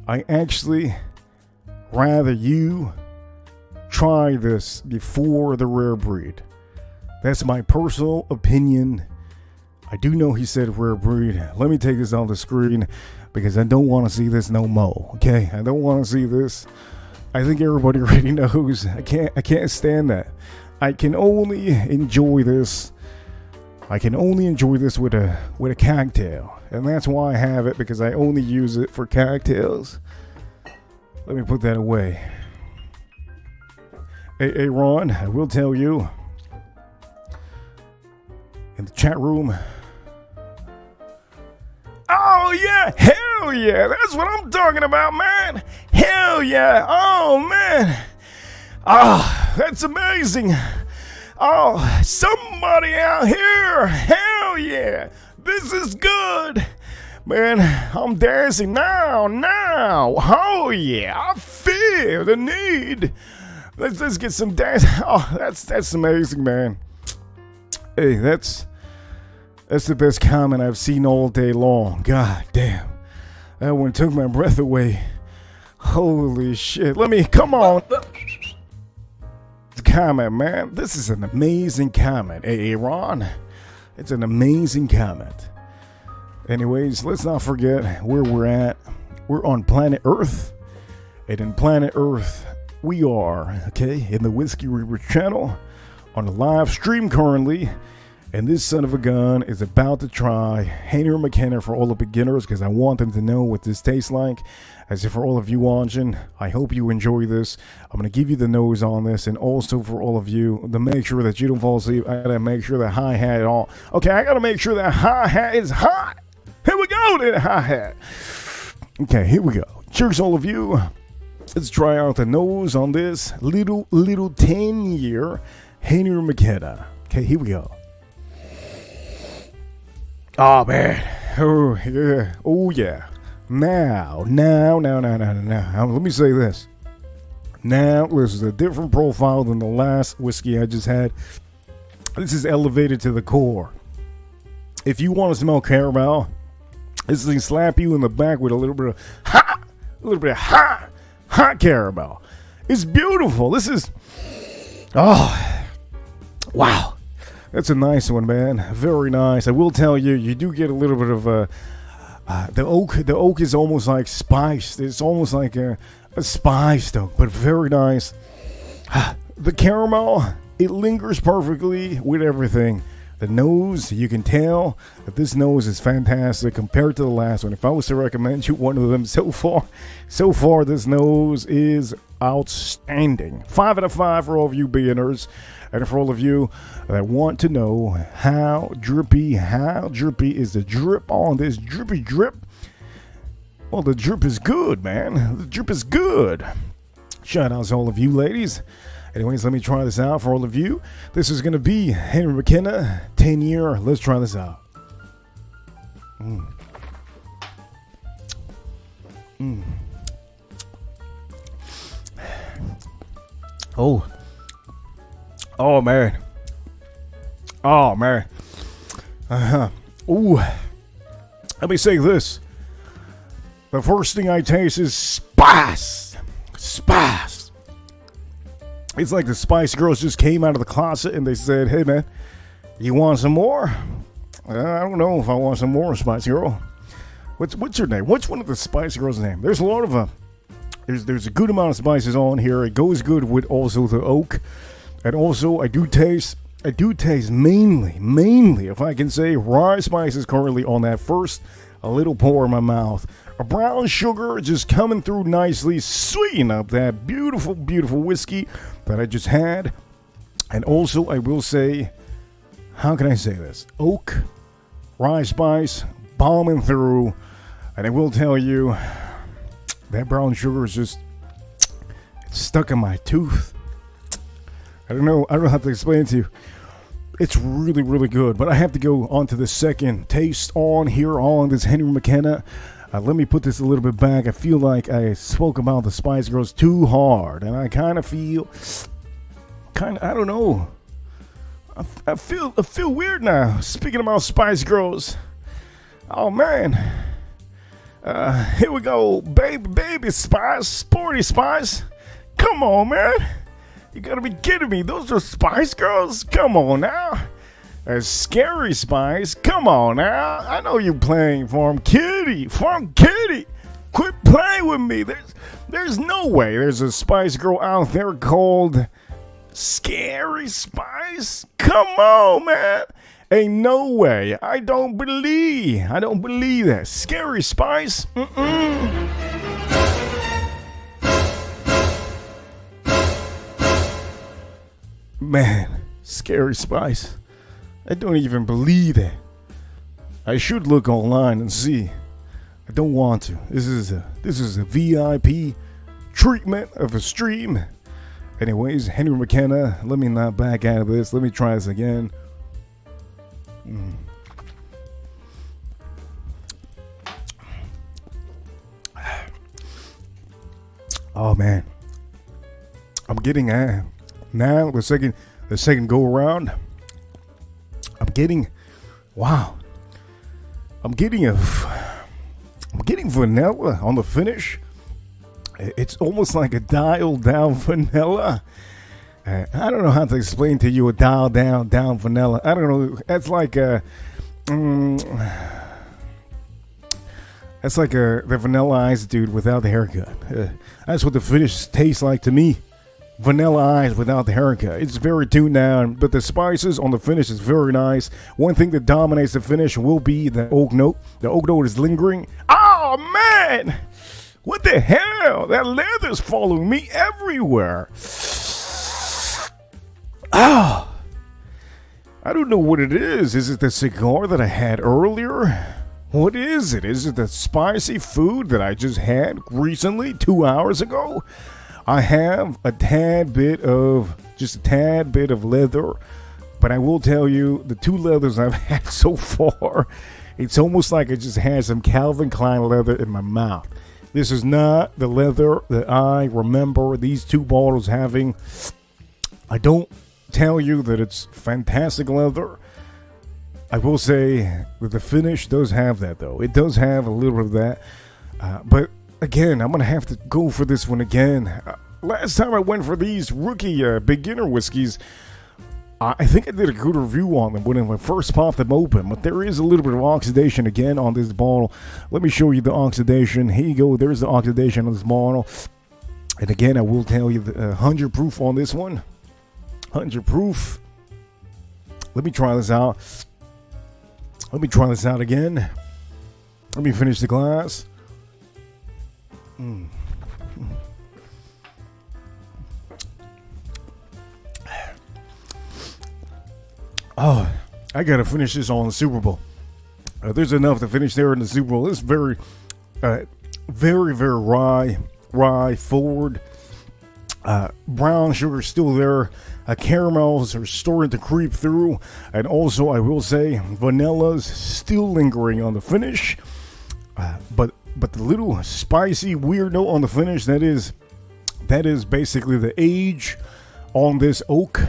I actually rather you try this before the rare breed. That's my personal opinion. I do know he said rare breed. Let me take this off the screen because I don't want to see this no more. Okay? I don't want to see this. I think everybody already knows. I can't stand that. I can only enjoy this. with a cocktail. And that's why I have it, because I only use it for cocktails. Let me put that away. Hey Ron, I will tell you, in the chat room. Oh yeah, hell yeah, that's what I'm talking about, man. Hell yeah, oh man. Ah, that's amazing. Oh, somebody out here. Hell yeah. This is good. Man, I'm dancing now. Oh yeah, I feel the need. Let's get some dance. Oh, that's amazing, man. Hey, that's the best comment I've seen all day long. God damn. That one took my breath away. Holy shit. Come on. Comment, man. This is an amazing comment. Hey, Ron. It's an amazing comment. Anyways, let's not forget where we're at. We're on planet Earth. And in planet Earth, we are, okay, in the Whiskey Reaper channel on a live stream currently. And this son of a gun is about to try Henry McKenna for all the beginners because I want them to know what this tastes like. As if for all of you watching, I hope you enjoy this. I'm going to give you the nose on this, and also for all of you, to make sure that you don't fall asleep, I got to make sure the hi-hat on. Okay, I got to make sure that hi-hat is hot. Here we go, that hi-hat. Okay, here we go. Cheers, all of you. Let's try out the nose on this little 10-year Henry McKenna. Okay, here we go. Oh, man. Oh, yeah. Oh, yeah. Now, let me say this. Now, this is a different profile than the last whiskey I just had. This is elevated to the core. If you want to smell caramel, this thing slap you in the back with a little bit of hot caramel. It's beautiful. This is, oh, wow. That's a nice one, man. Very nice. I will tell you, you do get a little bit of the oak. The oak is almost like spiced. It's almost like a spiced oak, but very nice. The caramel, it lingers perfectly with everything. The nose, you can tell that this nose is fantastic compared to the last one. If I was to recommend you one of them so far this nose is outstanding. 5 out of 5 for all of you beginners. And for all of you that want to know how drippy is the drip on this drippy drip, well, the drip is good, man. The drip is good. Shout out to all of you ladies. Anyways, let me try this out for all of you. This is going to be Henry McKenna, 10-year. Let's try this out. Oh, man. Ooh. Let me say this. The first thing I taste is spice. It's like the Spice Girls just came out of the closet and they said, hey, man, you want some more? I don't know if I want some more, Spice Girl. What's your name? What's one of the Spice Girls' name? There's a lot of there's a good amount of spices on here. It goes good with also the oak. And also, I do taste mainly, if I can say, rye spices currently on that first a little pour in my mouth. A brown sugar just coming through nicely, sweeten up that beautiful whiskey that I just had. And also, I will say, how can I say this? Oak, rye spice, bombing through. And I will tell you, that brown sugar is just, it's stuck in my tooth. I don't know how to explain it to you. It's really, really good. But I have to go on to the second taste on here on this Henry McKenna. Let me put this a little bit back. I feel like I spoke about the Spice Girls too hard. And I kind of feel, I don't know. I feel weird now. Speaking about Spice Girls. Oh, man. Here we go. Baby Spice. Sporty Spice. Come on, man. You gotta be kidding me. Those are Spice Girls? Come on now. Scary Spice. Come on now. I know you're playing Farm Kitty. Quit playing with me. There's no way there's a Spice Girl out there called Scary Spice. Come on, man. Ain't no way. I don't believe that. Scary Spice? Man, Scary Spice. I don't even believe that. I should look online and see. I don't want to. This is a VIP treatment of a stream. Anyways, Henry McKenna, let me not back out of this. Let me try this again. Oh man, I'm getting now the second go around. I'm getting vanilla on the finish. It's almost like a dialed down vanilla. I don't know how to explain to you a dialed down vanilla. I don't know. That's like the Vanilla Ice dude without the haircut. That's what the finish tastes like to me. Vanilla Ice without the haircut. It's very tuned down, but the spices on the finish is very nice. One thing that dominates the finish will be the oak note. The oak note is lingering. Oh man! What the hell? That leather's following me everywhere. Ah! I don't know what it is. Is it the cigar that I had earlier? What is it? Is it the spicy food that I just had recently, 2 hours ago? I have a tad bit of leather, but I will tell you, the 2 leathers I've had so far, it's almost like I just had some Calvin Klein leather in my mouth. This is not the leather that I remember these 2 bottles having. I don't tell you that it's fantastic leather. I will say that the finish does have that, though. It does have a little bit of that. But again, I'm going to have to go for this one again. Last time I went for these rookie beginner whiskeys, I think I did a good review on them when I first popped them open. But there is a little bit of oxidation again on this bottle. Let me show you the oxidation. Here you go. There's the oxidation on this bottle. And again, I will tell you the 100 proof on this one. 100 proof. Let me try this out. Let me try this out again. Let me finish the glass. Oh, I gotta finish this on the Super Bowl. There's enough to finish there in the Super Bowl. It's very, very rye forward. Brown sugar still there. Caramels are starting to creep through, and also I will say vanilla's still lingering on the finish. But the little spicy weird note on the finish, that is basically the age on this oak,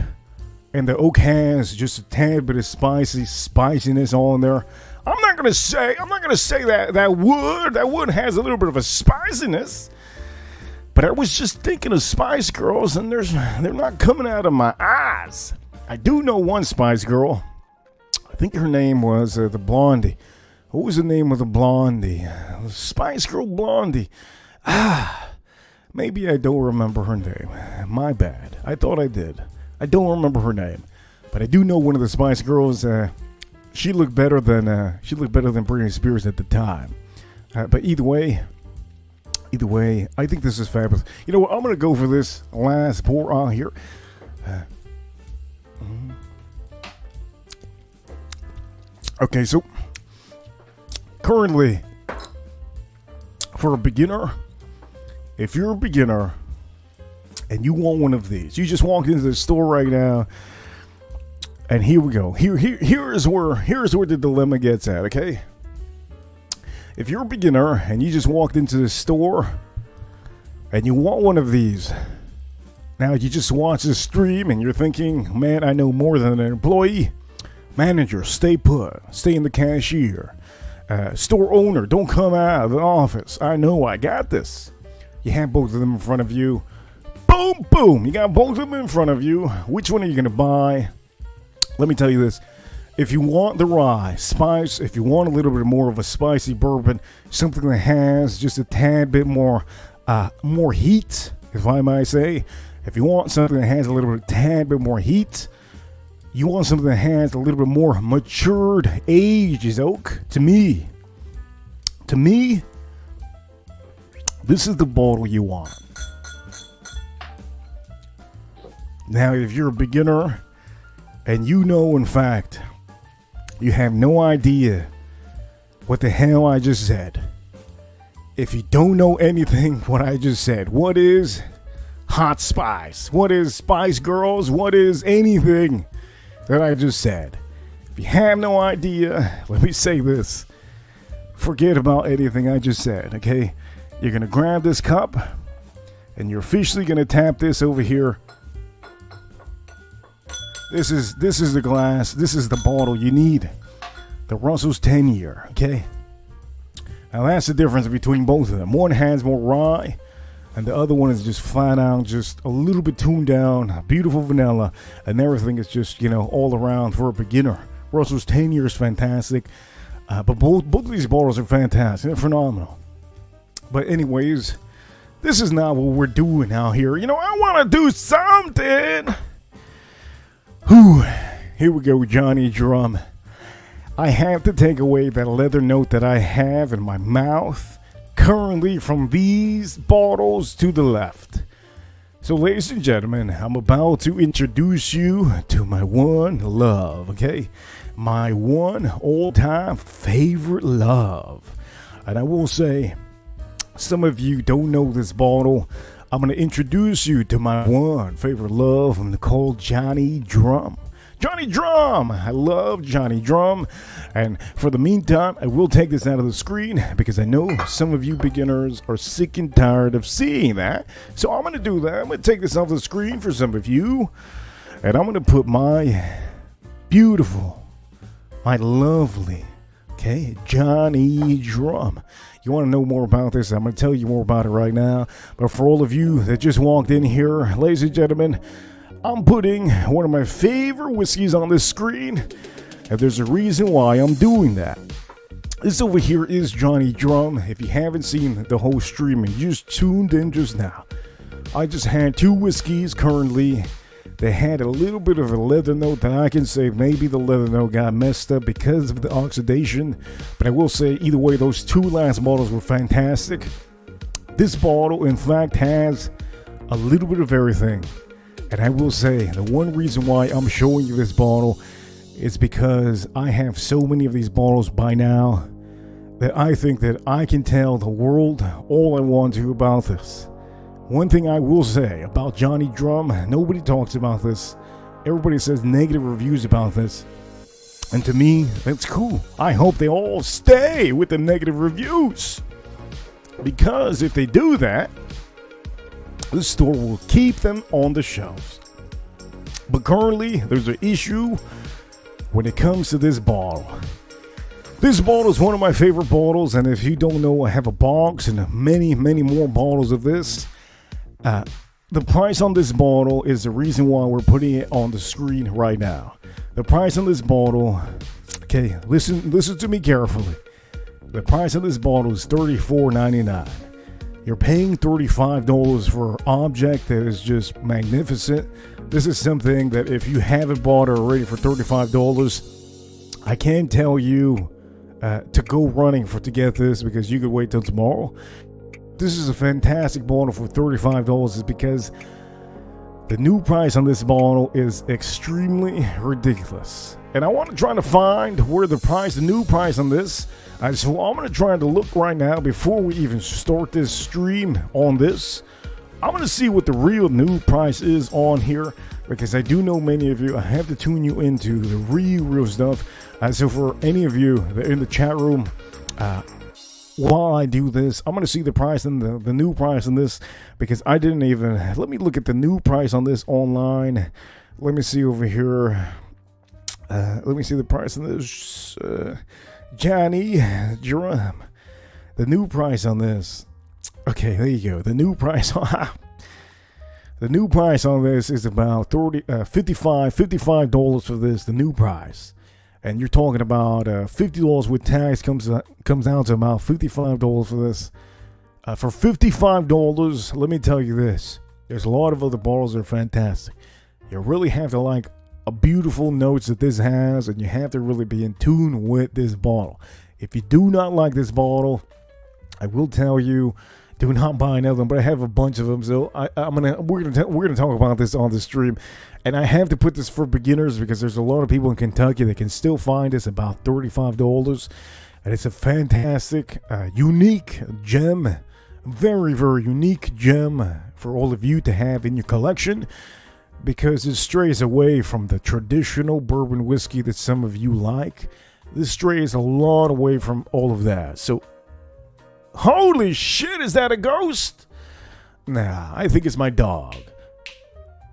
and the oak has just a tad bit of spiciness on there. I'm not gonna say that wood has a little bit of a spiciness. But I was just thinking of Spice Girls, and they're not coming out of my eyes. I do know one Spice Girl. I think her name was the Blondie. What was the name of the Blondie? Spice Girl Blondie. Maybe I don't remember her name. My bad. I thought I did. I don't remember her name, but I do know one of the Spice Girls. She looked better than Britney Spears at the time. But either way, I think this is fabulous. You know what? I'm going to go for this last pour on here. Okay, so currently, for a beginner, if you're a beginner and you want one of these, you just walked into the store right now, and here we go. Here's where the dilemma gets at, okay? If you're a beginner and you just walked into the store and you want one of these, now you just watch the stream and you're thinking, man, I know more than an employee. Manager, stay put. Stay in the cashier. Store owner, don't come out of the office. I know, I got this. You have both of them in front of you. Boom, boom. You got both of them in front of you. Which one are you going to buy? Let me tell you this. If you want the rye spice, if you want a little bit more of a spicy bourbon, something that has just a tad bit more heat, if I might say. If you want something that has a tad bit more heat, you want something that has a little bit more matured age is oak. To me, this is the bottle you want. Now, if you're a beginner and you know, in fact, you have no idea what the hell I just said. If you don't know anything what I just said, what is hot spice? What is Spice Girls? What is anything that I just said? If you have no idea, let me say this. Forget about anything I just said, okay? You're going to grab this cup, and you're officially going to tap this over here. This is the glass. This is the bottle you need. The Russell's 10-year, okay? Now that's the difference between both of them. One has more rye, and the other one is just flat out, just a little bit tuned down, beautiful vanilla, and everything is just, all around for a beginner. Russell's 10-year is fantastic, but both of these bottles are fantastic. They're phenomenal. But anyways, this is not what we're doing out here. I want to do something. Whew. Here we go, Johnny Drum. I have to take away that leather note that I have in my mouth currently from these bottles to the left. So, ladies and gentlemen, I'm about to introduce you to my one love, okay? My one all-time favorite love. And I will say, some of you don't know this bottle. I'm going to introduce you to my one favorite love. I'm called Johnny Drum. Johnny Drum! I love Johnny Drum. And for the meantime, I will take this out of the screen because I know some of you beginners are sick and tired of seeing that. So I'm going to do that. I'm going to take this off the screen for some of you. And I'm going to put my beautiful, my lovely, Johnny Drum. You want to know more about this? I'm going to tell you more about it right now. But for all of you that just walked in here, ladies and gentlemen, I'm putting one of my favorite whiskeys on this screen, and there's a reason why I'm doing that. This over here is Johnny Drum. If you haven't seen the whole stream and you just tuned in just now, I just had two whiskeys currently. They had a little bit of a leather note that I can say maybe the leather note got messed up because of the oxidation. But I will say either way, those two last bottles were fantastic. This bottle, in fact, has a little bit of everything. And I will say, the one reason why I'm showing you this bottle is because I have so many of these bottles by now that I think that I can tell the world all I want to about this. One thing I will say about Johnny Drum, nobody talks about this. Everybody says negative reviews about this. And to me, that's cool. I hope they all stay with the negative reviews. Because if they do that, the store will keep them on the shelves. But currently, there's an issue when it comes to this bottle. This bottle is one of my favorite bottles, and if you don't know, I have a box and many, many more bottles of this. The price on this bottle is the reason why we're putting it on the screen right now. The price on this bottle, listen to me carefully. The price of this bottle is $34.99. You're paying $35 for an object that is just magnificent. This is something that if you haven't bought it already for $35, I can't tell you to go running to get this because you could wait till tomorrow. This is a fantastic bottle for $35 is because the new price on this bottle is extremely ridiculous. And I want to try to find where the new price on this. So I'm going to try to look right now before we even start this stream on this. I'm going to see what the real new price is on here because I do know many of you, I have to tune you into the real stuff. So for any of you that are in the chat room, while I do this, I'm going to see the price and the new price on this because I didn't even, let me look at the new price on this online. Let me see over here. Let me see the price on this. Johnny Drum. The new price on this. Okay, there you go. The new price on the new price on this is about $55 for this. The new price, and you're talking about $50 with tax comes out to about $55 for this. For $55, let me tell you this: there's a lot of other bottles that are fantastic. You really have to like a beautiful notes that this has, and you have to really be in tune with this bottle. If you do not like this bottle, I will tell you, do not buy another one. But I have a bunch of them, so we're gonna talk about this on the stream. And I have to put this for beginners because there's a lot of people in Kentucky that can still find this about $35, and it's a fantastic, unique gem Very, very unique gem for all of you to have in your collection, because it strays away from the traditional bourbon whiskey that some of you like. This strays a lot away from all of that. So, holy shit, is that a ghost? Nah, I think it's my dog.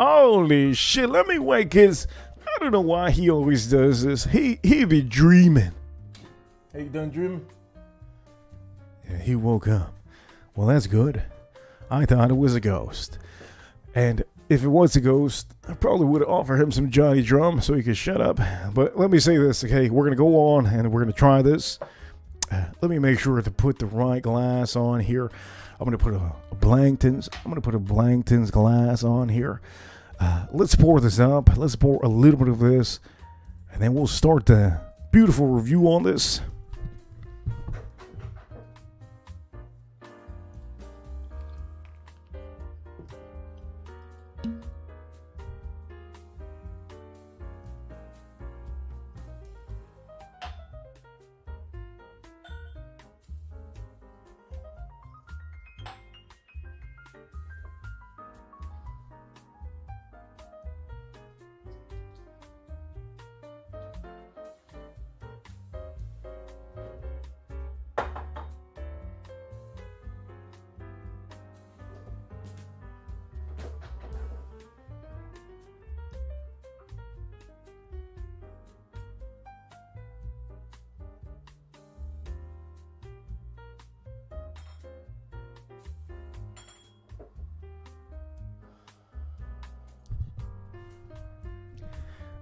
Holy shit, let me wake his... I don't know why he always does this. He be dreaming. Are you done dreaming? Yeah, he woke up. Well, that's good. I thought it was a ghost. And if it was a ghost, I probably would have offered him some Johnny Drum so he could shut up. But let me say this, okay? We're going to go on and we're going to try this. Let me make sure to put the right glass on here. I'm going to put a Blankton's. I'm going to put a Blankton's glass on here. Let's pour this up. Let's pour a little bit of this. And then we'll start the beautiful review on this.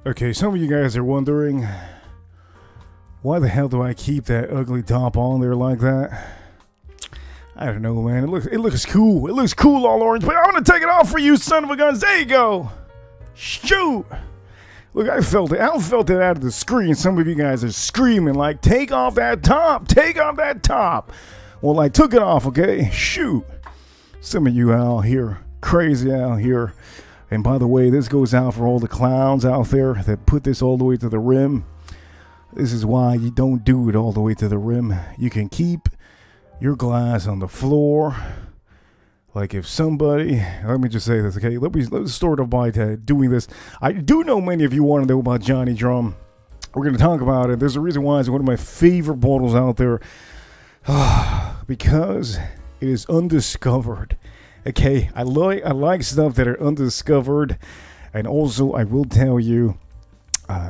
Okay, some of you guys are wondering, why the hell do I keep that ugly top on there like that? I don't know, man. It looks cool. It looks cool all orange, but I'm gonna take it off for you, son of a guns. There you go. Shoot. Look, I felt it. I felt it out of the screen. Some of you guys are screaming like, take off that top. Take off that top. Well, I took it off, okay? Shoot. Some of you out here, crazy out here. And by the way, this goes out for all the clowns out there that put this all the way to the rim. This is why you don't do it all the way to the rim. You can keep your glass on the floor. Like if somebody, let me just say this, okay? Let's start off by doing this. I do know many of you want to know about Johnny Drum. We're going to talk about it. There's a reason why it's one of my favorite bottles out there. Because it is undiscovered. Okay, I like stuff that are undiscovered, and also I will tell you,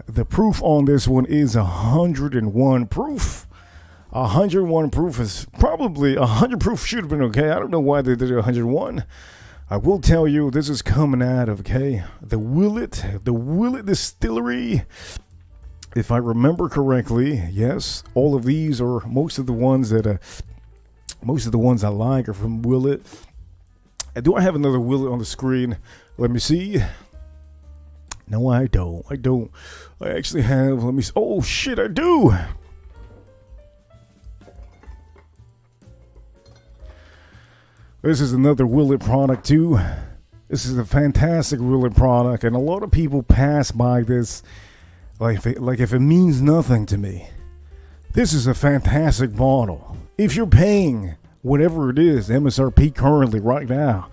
the proof on this one is 101 proof. 101 proof is probably 100 proof should have been okay. I don't know why they did 101. I will tell you, this is coming out of the Willet Distillery. If I remember correctly, yes, all of these are most of the ones I like are from Willet. Do I have another Willet on the screen? Let me see. No, I don't. I actually have, let me see. Oh, shit, I do. This is another Willet product, too. This is a fantastic Willet product, and a lot of people pass by this like if it means nothing to me. This is a fantastic bottle. If you're paying whatever it is, MSRP currently right now,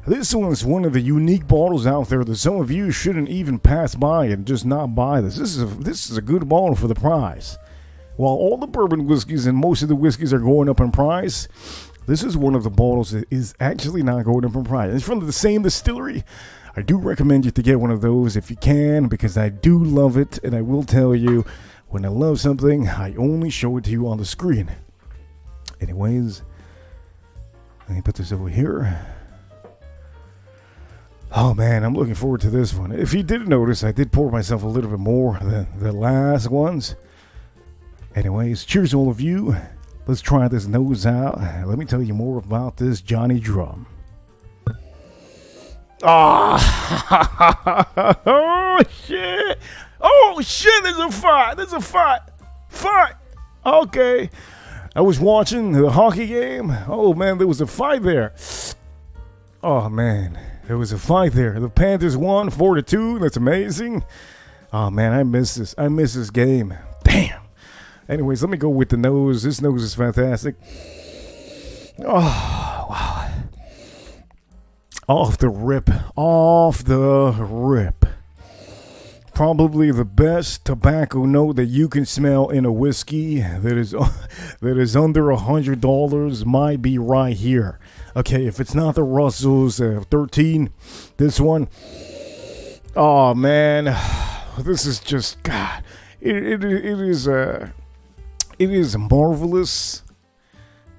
this one's one of the unique bottles out there that some of you shouldn't even pass by and just not buy this. This is a good bottle for the price. While all the bourbon whiskeys and most of the whiskeys are going up in price, this is one of the bottles that is actually not going up in price. It's from the same distillery. I do recommend you to get one of those if you can, because I do love it, and I will tell you, when I love something, I only show it to you on the screen. Anyways, let me put this over here. Oh man, I'm looking forward to this one. If you didn't notice, I did pour myself a little bit more than the last ones. Anyways, cheers to all of you. Let's try this nose out. Let me tell you more about this Johnny Drum. Oh shit! Oh shit! There's a fight! Fight! Okay. I was watching the hockey game. Oh man, there was a fight there. Oh man, there was a fight there. The Panthers won 4-2. That's amazing. Oh man, I miss this. I miss this game. Damn. Anyways, let me go with the nose. This nose is fantastic. Oh, Off the rip. Probably the best tobacco note that you can smell in a whiskey that is under $100 might be right here. Okay, if it's not the Russell's 13, this one, oh man, this is just God. It is marvelous.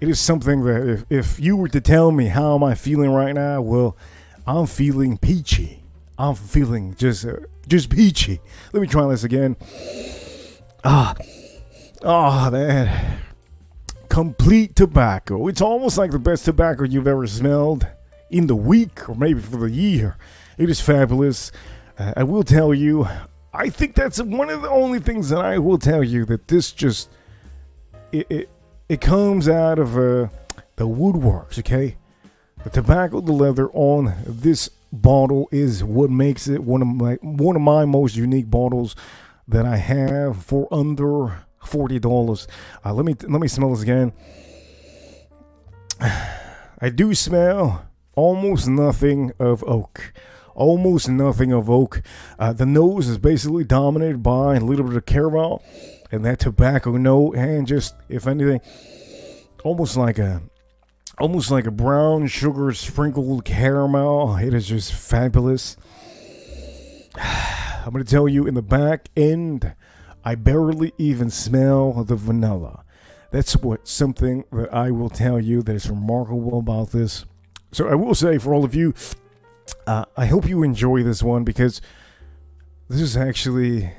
It is something that if you were to tell me how am I feeling right now, well, I'm feeling peachy. I'm feeling just peachy. Let me try this again. Man. Complete tobacco. It's almost like the best tobacco you've ever smelled in the week or maybe for the year. It is fabulous. I will tell you, I think that's one of the only things that I will tell you that this just, it comes out of the woodworks, okay? The tobacco, the leather on this bottle is what makes it one of my most unique bottles that I have for under $40. Let me smell this again. I do smell almost nothing of oak. The nose is basically dominated by a little bit of caramel and that tobacco note, and just, if anything, almost like a brown sugar sprinkled caramel. It is just fabulous. I'm going to tell you, in the back end, I barely even smell the vanilla. That's something that I will tell you that is remarkable about this. So I will say, for all of you, I hope you enjoy this one, because this is actually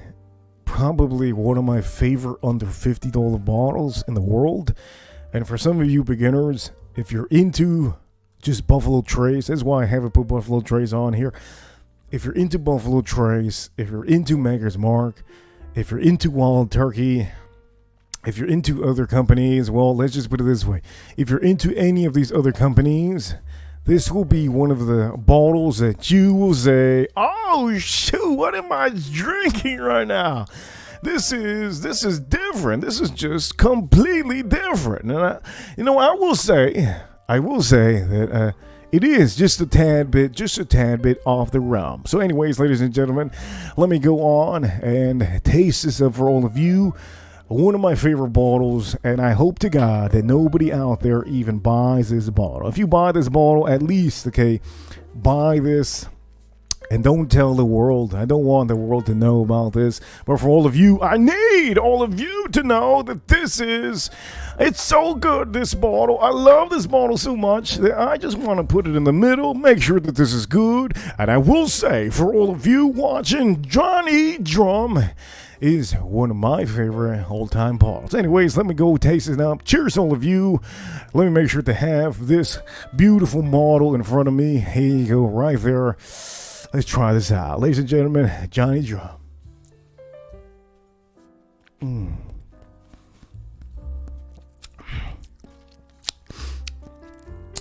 probably one of my favorite under $50 bottles in the world. And for some of you beginners, if you're into just Buffalo Trace, that's why I haven't put Buffalo Trace on here. If you're into Buffalo Trace, if you're into Maker's Mark, if you're into Wild Turkey, if you're into other companies, well, let's just put it this way. If you're into any of these other companies, this will be one of the bottles that you will say, oh, shoot, what am I drinking right now? This is different. This is just completely different. And I will say that it is just a tad bit off the realm. So anyways, ladies and gentlemen, let me go on and taste this up for all of you. One of my favorite bottles, and I hope to God that nobody out there even buys this bottle. If you buy this bottle, at least, okay, buy this and don't tell the world. I don't want the world to know about this. But for all of you, I need all of you to know that it's so good, this bottle. I love this bottle so much that I just want to put it in the middle, make sure that this is good. And I will say, for all of you watching, Johnny Drum is one of my favorite all-time bottles. Anyways, let me go taste it up. Cheers, all of you. Let me make sure to have this beautiful model in front of me. Here you go, right there. Let's try this out. Ladies and gentlemen, Johnny Drum.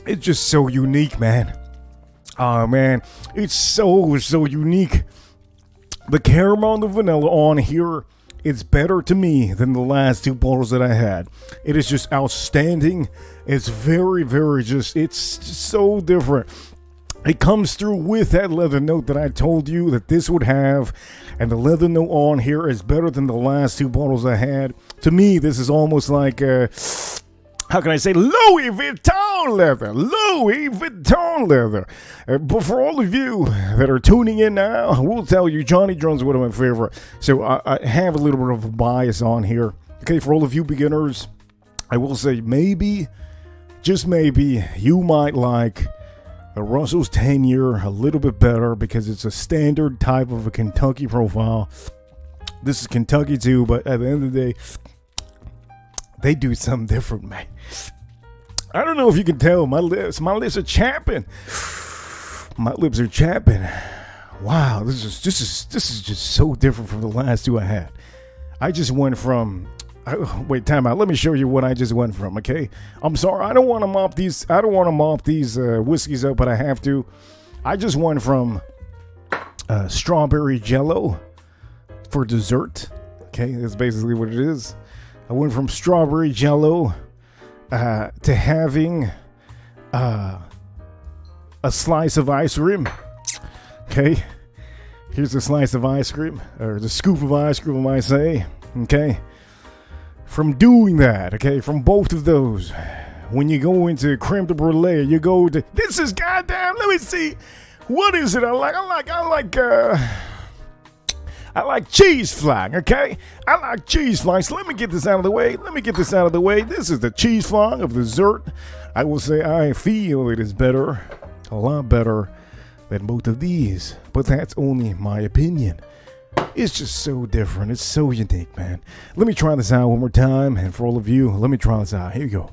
It's just so unique, man. Oh, man. It's so unique. The caramel and the vanilla on here, it's better to me than the last two bottles that I had. It is just outstanding. It's very, it's just so different. It comes through with that leather note that I told you that this would have. And the leather note on here is better than the last two bottles I had. To me, this is almost like, how can I say, Louis Vuitton leather. But for all of you that are tuning in now, I will tell you, Johnny Drum's one of my favorite. So I have a little bit of a bias on here. Okay, for all of you beginners, I will say maybe, just maybe, you might like the Russell's 10-year a little bit better because it's a standard type of a Kentucky profile. This is Kentucky too, but at the end of the day, they do something different, man. I don't know if you can tell, my lips are chapping. My lips are chapping. Wow, this is just so different from the last two I had. I just went from wait, time out. Let me show you what I just went from, okay? I'm sorry. I don't want to mop these whiskeys up, but I have to. I just went from strawberry jello for dessert. Okay, that's basically what it is. I went from strawberry jello to having a slice of ice cream. Okay, here's a slice of ice cream, or the scoop of ice cream, I might say. Okay, from doing that, okay, from both of those, when you go into creme de brulee, you go to, this is goddamn, let me see, what is it I like cheese flan, okay? I like cheese flan, so let me get this out of the way. This is the cheese flan of dessert. I will say I feel it is better, a lot better than both of these. But that's only my opinion. It's just so different. It's so unique, man. Let me try this out one more time. And for all of you, let me try this out. Here you go.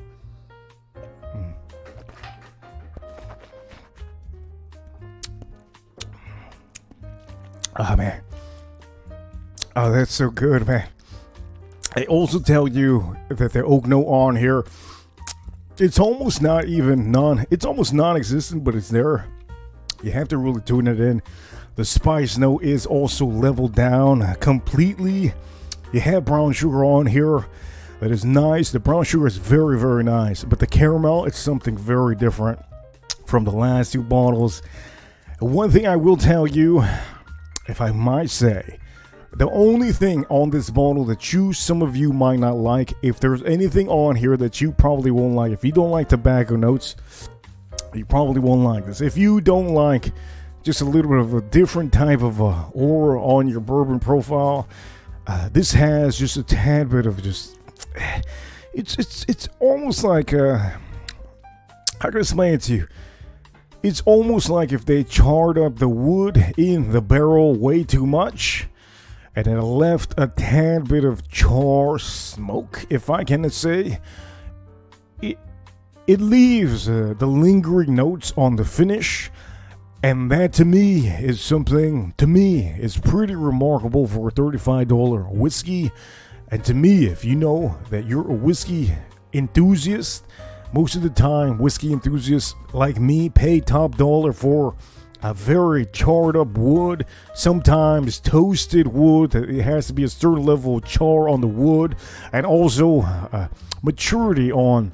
Oh, man. Oh, that's so good, man. I also tell you that the oak note on here, it's almost non-existent, but it's there. You have to really tune it in. The spice note is also leveled down completely. You have brown sugar on here. That is nice. The brown sugar is very, very nice. But the caramel, it's something very different from the last two bottles. One thing I will tell you, if I might say, the only thing on this bottle that some of you might not like, if there's anything on here that you probably won't like, if you don't like tobacco notes, you probably won't like this. If you don't like just a little bit of a different type of aura on your bourbon profile, this has just a tad bit of just, it's almost like, how can I explain it to you? It's almost like if they charred up the wood in the barrel way too much, and it left a tad bit of char smoke, if I can say. It leaves the lingering notes on the finish, and that to me is something, is pretty remarkable for a $35 whiskey. And to me, if you know that you're a whiskey enthusiast, most of the time whiskey enthusiasts like me pay top dollar for a very charred up wood, sometimes toasted wood. It has to be a certain level of char on the wood, and also maturity on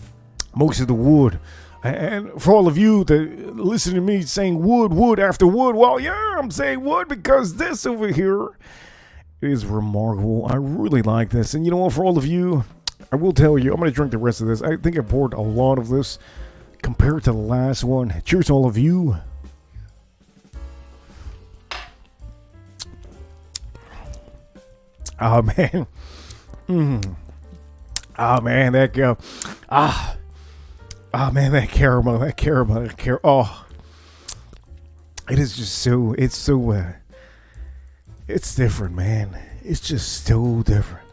most of the wood. And for all of you that listen to me saying wood after wood, well, yeah, I'm saying wood because this over here is remarkable. I really like this. And you know what, for all of you, I will tell you, I'm going to drink the rest of this. I think I poured a lot of this compared to the last one. Cheers to all of you. Oh, man. Oh, man, that go. Oh, man, that caramel. Oh, it is just so, it's different, man. It's just so different.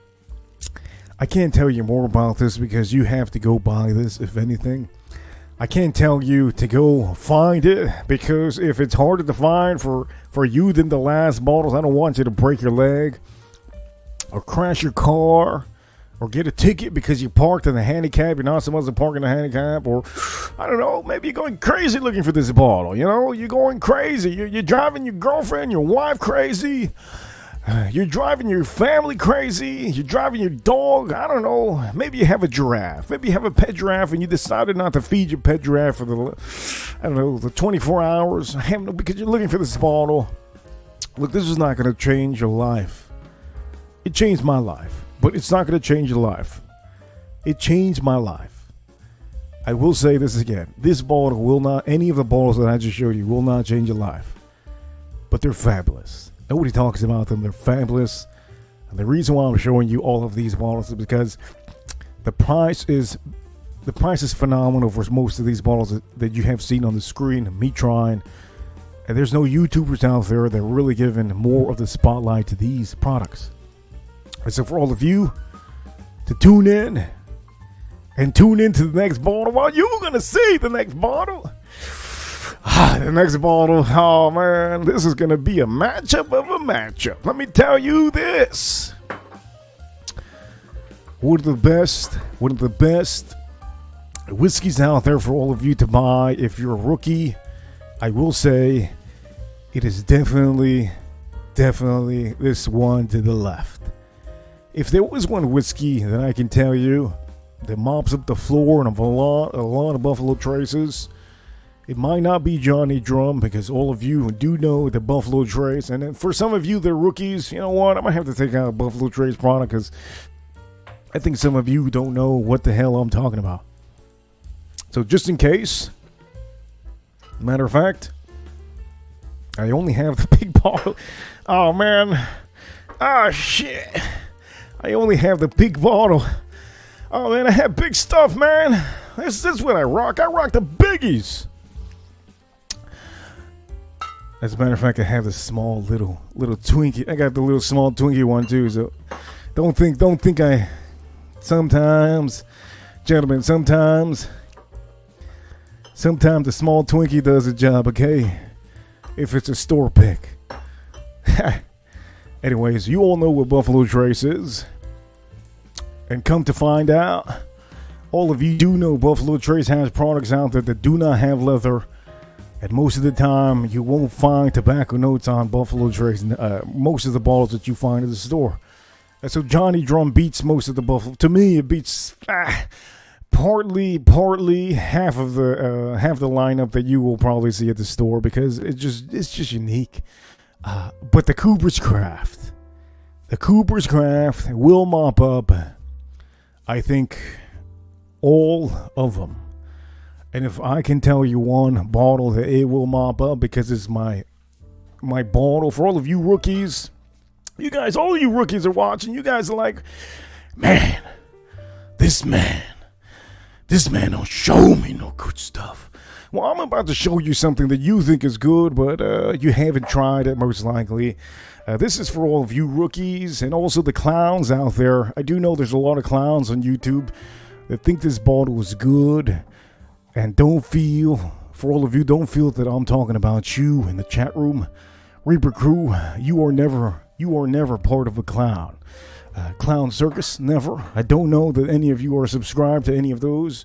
I can't tell you more about this because you have to go buy this, if anything. I can't tell you to go find it because if it's harder to find for you than the last bottles, I don't want you to break your leg or crash your car or get a ticket because you parked in the handicap. You're not supposed to park in the handicap, or I don't know, maybe you're going crazy looking for this bottle. You know, you're going crazy. You're driving your girlfriend, your wife crazy. You're driving your family crazy. You're driving your dog. I don't know. Maybe you have a giraffe. Maybe you have a pet giraffe and you decided not to feed your pet giraffe for the 24 hours. I don't know, because you're looking for this bottle. Look, this is not going to change your life. It changed my life, but it's not going to change your life. It changed my life. I will say this again. This bottle will not, any of the bottles that I just showed you will not change your life. But they're fabulous. Nobody talks about them. They're fabulous. And the reason why I'm showing you all of these bottles is because the price is phenomenal for most of these bottles that you have seen on the screen, me trying. And there's no YouTubers out there that are really giving more of the spotlight to these products. And so for all of you to tune in and tune into the next bottle, well, you're going to see the next bottle. The next bottle, oh man, this is going to be a matchup of a matchup. Let me tell you this. One of the best whiskeys out there for all of you to buy. If you're a rookie, I will say it is definitely this one to the left. If there was one whiskey that I can tell you that mops up the floor and a lot of Buffalo Traces, It might not be Johnny Drum because all of you do know the Buffalo Trace. And then for some of you, they're rookies. You know what? I might have to take out a Buffalo Trace product because I think some of you don't know what the hell I'm talking about. So just in case, matter of fact, I only have the big bottle. Oh, man. Oh, shit. I only have the big bottle. Oh, man, I have big stuff, man. This is what I rock. I rock the biggies. As a matter of fact, I have the small little Twinkie. I got the little small Twinkie one too. So don't think I. Sometimes, gentlemen, sometimes the small Twinkie does the job. Okay, if it's a store pick. Anyways, you all know what Buffalo Trace is, and come to find out, all of you do know Buffalo Trace has products out there that do not have leather. And most of the time, you won't find tobacco notes on Buffalo Trace. Most of the bottles that you find in the store. And so Johnny Drum beats most of the Buffalo. To me, it beats partly half the lineup that you will probably see at the store because it's just unique. But the Cooper's Craft will mop up, I think, all of them. And if I can tell you one bottle that it will mop up because it's my bottle, for all of you rookies, you guys, all of you rookies are watching, you guys are like, man, this man don't show me no good stuff. Well, I'm about to show you something that you think is good, but you haven't tried it most likely. This is for all of you rookies and also the clowns out there. I do know there's a lot of clowns on YouTube that think this bottle is good. And don't feel that I'm talking about you in the chat room. Reaper crew, you are never part of a clown. Clown circus, never. I don't know that any of you are subscribed to any of those.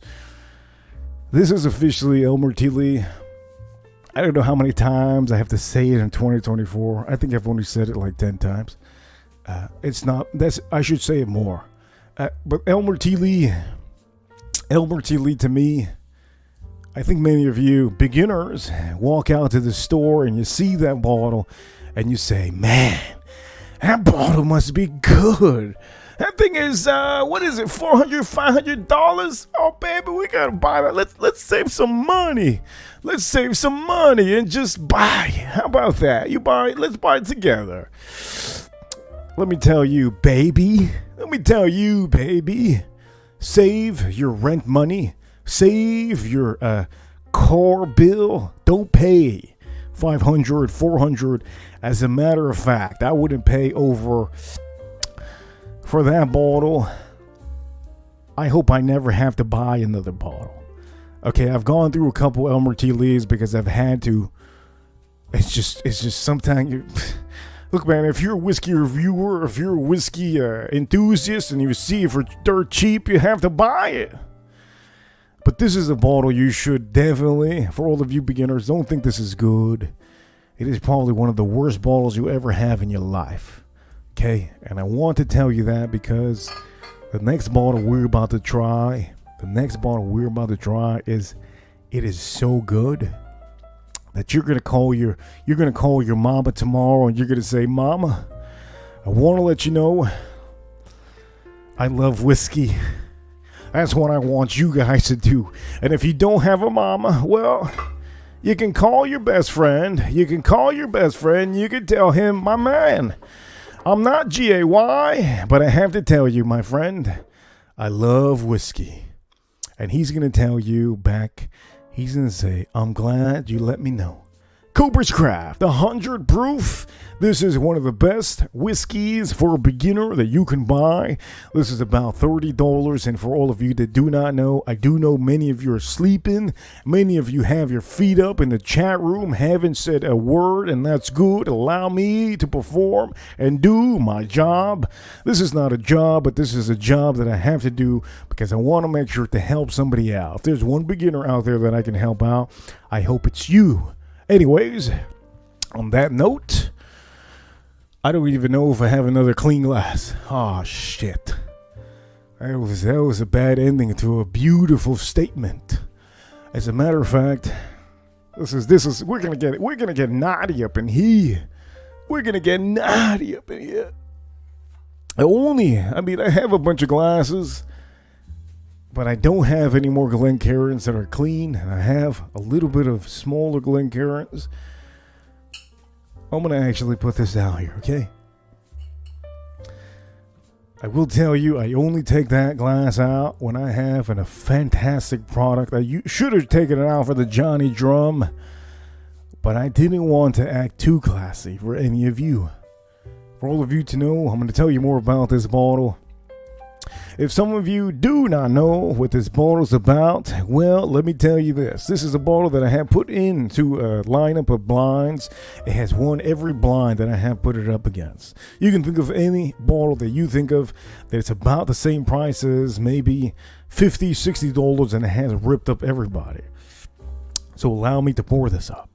This is officially Elmer T. Lee. I don't know how many times I have to say it in 2024. I think I've only said it like 10 times. I should say it more. But Elmer T. Lee to me, I think many of you beginners walk out to the store and you see that bottle and you say, man, that bottle must be good. That thing is, what is it, $400, $500? Oh, baby, we got to buy that. Let's save some money. Let's save some money and just buy it. How about that? You buy it, let's buy it together. Let me tell you, baby. Save your rent money. Save your car bill. Don't pay $500, $400. As a matter of fact, I wouldn't pay over for that bottle. I hope I never have to buy another bottle. Okay, I've gone through a couple Elmer T. Lees because I've had to. It's just sometimes you. Look, man, if you're a whiskey reviewer, if you're a whiskey enthusiast, and you see it for dirt cheap, you have to buy it. But this is a bottle you should definitely, for all of you beginners, don't think this is good. It is probably one of the worst bottles you ever have in your life. Okay? And I want to tell you that because the next bottle we're about to try is, it is so good that you're gonna call your mama tomorrow and you're gonna say, Mama, I want to let you know I love whiskey. That's what I want you guys to do. And if you don't have a mama, well, you can call your best friend. You can tell him, my man, I'm not GAY, but I have to tell you, my friend, I love whiskey. And he's going to tell you back, he's going to say, I'm glad you let me know. Cooper's Craft, 100 proof. This is one of the best whiskeys for a beginner that you can buy. This is about $30. And for all of you that do not know, I do know many of you are sleeping. Many of you have your feet up in the chat room, haven't said a word, and that's good. Allow me to perform and do my job. This is not a job, but this is a job that I have to do because I want to make sure to help somebody out. If there's one beginner out there that I can help out, I hope it's you. Anyways, on that note, I don't even know if I have another clean glass. Oh, shit. That was a bad ending to a beautiful statement. As a matter of fact, We're gonna get naughty up in here. We're gonna get naughty up in here. I have a bunch of glasses, but I don't have any more Glencairns that are clean, and I have a little bit of smaller Glencairns. I'm gonna actually put this out here, okay? I will tell you, I only take that glass out when I have a fantastic product. I should have taken it out for the Johnny Drum, but I didn't want to act too classy for any of you. For all of you to know, I'm going to tell you more about this bottle. If some of you do not know what this bottle's about, well, let me tell you this. This is a bottle that I have put into a lineup of blinds. It has won every blind that I have put it up against. You can think of any bottle that you think of that's about the same price as maybe $50, $60, and it has ripped up everybody. So allow me to pour this up.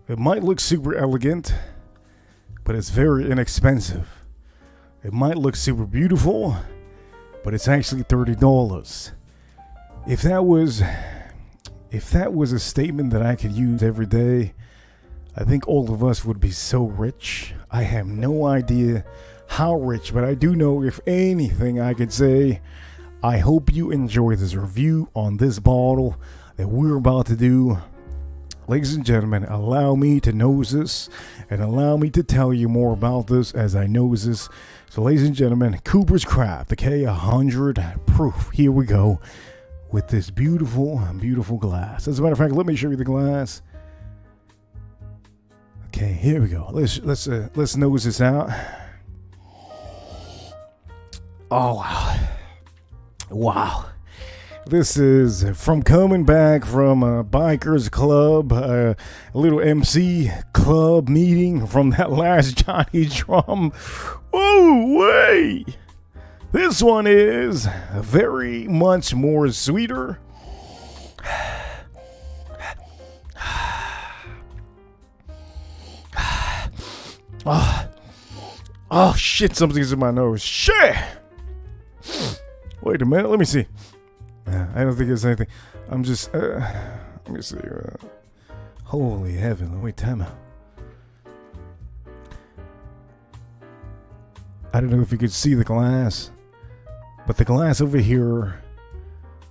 It might look super elegant, but it's very inexpensive. It might look super beautiful, but it's actually $30. If that was a statement that I could use every day, I think all of us would be so rich. I have no idea how rich, but I do know, if anything I could say, I hope you enjoy this review on this bottle that we're about to do. Ladies and gentlemen, allow me to nose this and allow me to tell you more about this as I nose this. So ladies and gentlemen, Cooper's Craft, the K100 proof. Here we go with this beautiful, beautiful glass. As a matter of fact, let me show you the glass. Okay, here we go. Let's nose this out. Oh, wow. Wow. This is from coming back from a bikers club, a little MC club meeting from that last Johnny Drum. Oh, wait. This one is very much more sweeter. Oh, shit, something's in my nose. Shit. Wait a minute, let me see. I don't think it's anything. I'm just, let me see. Holy heaven, wait, time out. I don't know if you could see the glass, but the glass over here,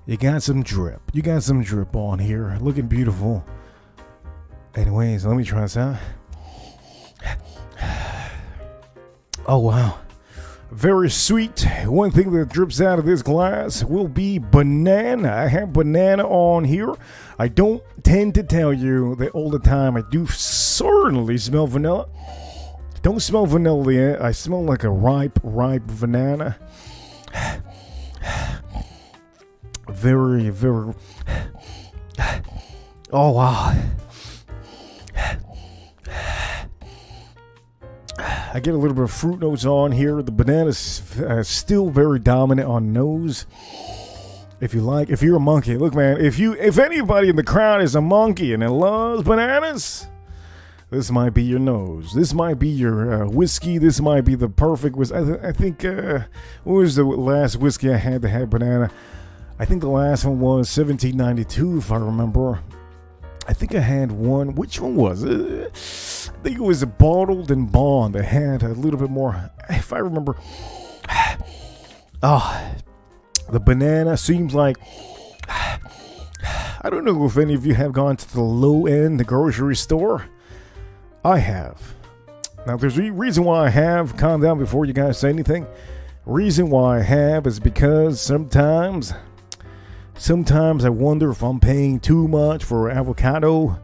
you got some drip. You got some drip on here, looking beautiful. Anyways, let me try this out. Oh, wow. Very sweet. One thing that drips out of this glass will be banana. I have banana on here. I don't tend to tell you that all the time. I do certainly smell vanilla. Don't smell vanilla yet. I smell like a ripe banana. Very, very. Oh, wow. I get a little bit of fruit notes on here. The banana's still very dominant on nose. If you're a monkey, look, man. If anybody in the crowd is a monkey and it loves bananas, this might be your nose. This might be your whiskey. This might be the perfect whiskey. I think what was the last whiskey I had that had banana? I think the last one was 1792, if I remember. I think I had one. Which one was it? I think it was a bottled and bond that had a little bit more, if I remember. Oh, the banana seems like, I don't know if any of you have gone to the low end, the grocery store. I have. Now, there's a reason why I have. Calm down before you guys say anything. Reason why I have is because sometimes I wonder if I'm paying too much for avocado.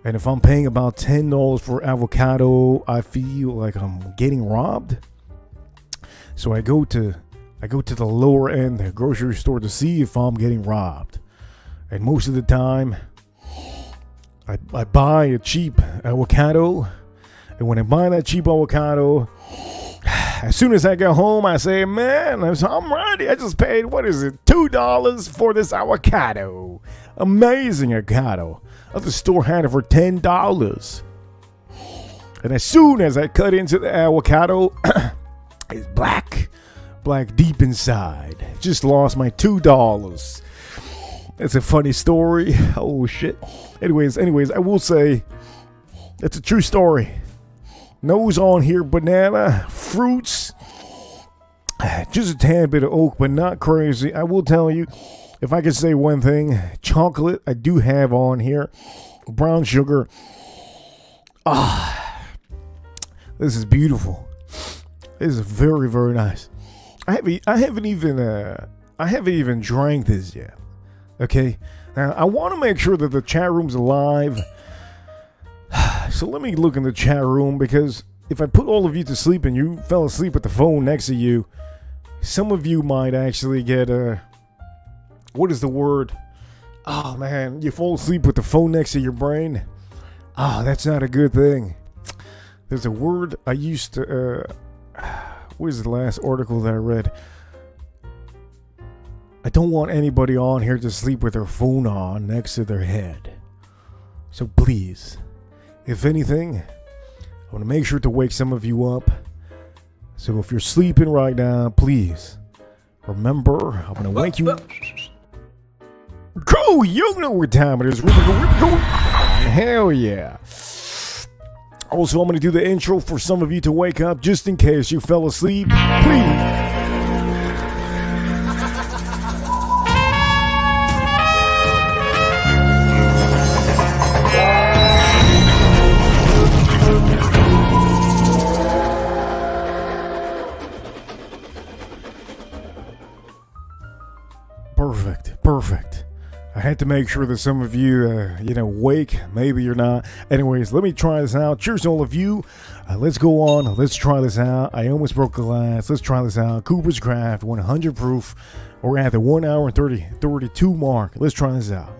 And if I'm paying about $10 for avocado, I feel like I'm getting robbed. So I go to the lower end the grocery store to see if I'm getting robbed. And most of the time, I buy a cheap avocado And when I buy that cheap avocado, as soon as I get home, I say, man, I'm ready. I just paid, what is it, $2 for this avocado. Amazing avocado. Other store had it for $10. And as soon as I cut into the avocado, it's black deep inside. Just lost my $2. That's a funny story. Oh shit. Anyways, I will say it's a true story. Nose on here, banana, fruits, just a tad bit of oak, but not crazy. I will tell you, if I could say one thing, chocolate I do have on here, brown sugar. This is beautiful. This is very, very nice. I haven't even drank this yet. Okay, now I want to make sure that the chat room's alive. So let me look in the chat room, because if I put all of you to sleep and you fell asleep with the phone next to you, some of you might actually get what is the word? Oh man, you fall asleep with the phone next to your brain. That's not a good thing. There's a word I used to what is the last article that I read? I don't want anybody on here to sleep with their phone on next to their head. So please, if anything, I want to make sure to wake some of you up. So if you're sleeping right now, please remember, I'm going to wake you up. Cool, you know what time it is. Hell yeah. Also, I'm going to do the intro for some of you to wake up, just in case you fell asleep. Please. Perfect. I had to make sure that some of you, wake. Maybe you're not. Anyways, let me try this out. Cheers to all of you. Let's go on. Let's try this out. I almost broke the glass. Let's try this out. Cooper's Craft, 100 proof. We're at the 1 hour and 32 mark. Let's try this out.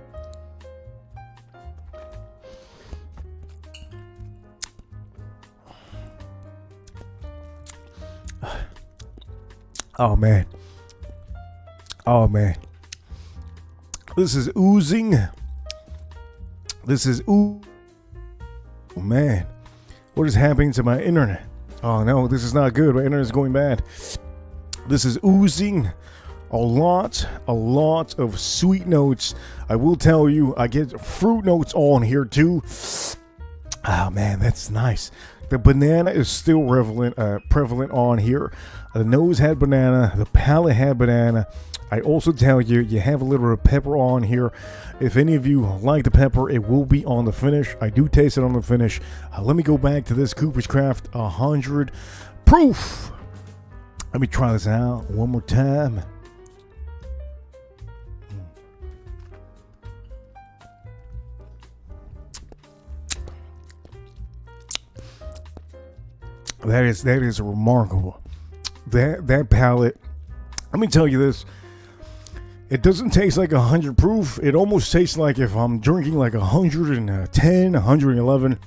Oh, man. This is oozing. Oh man, what is happening to my internet? Oh no, this is not good. My internet is going bad. This is oozing a lot of sweet notes. I will tell you, I get fruit notes on here too. Oh man, that's nice. The banana is still prevalent on here. The nose had banana. The palate had banana. I also tell you, you have a little bit of pepper on here. If any of you like the pepper, it will be on the finish. I do taste it on the finish. Let me go back to this Cooper's Craft 100 proof. Let me try this out one more time. That is remarkable. That palate. Let me tell you this. It doesn't taste like 100 proof. It almost tastes like if I'm drinking like 110, 111.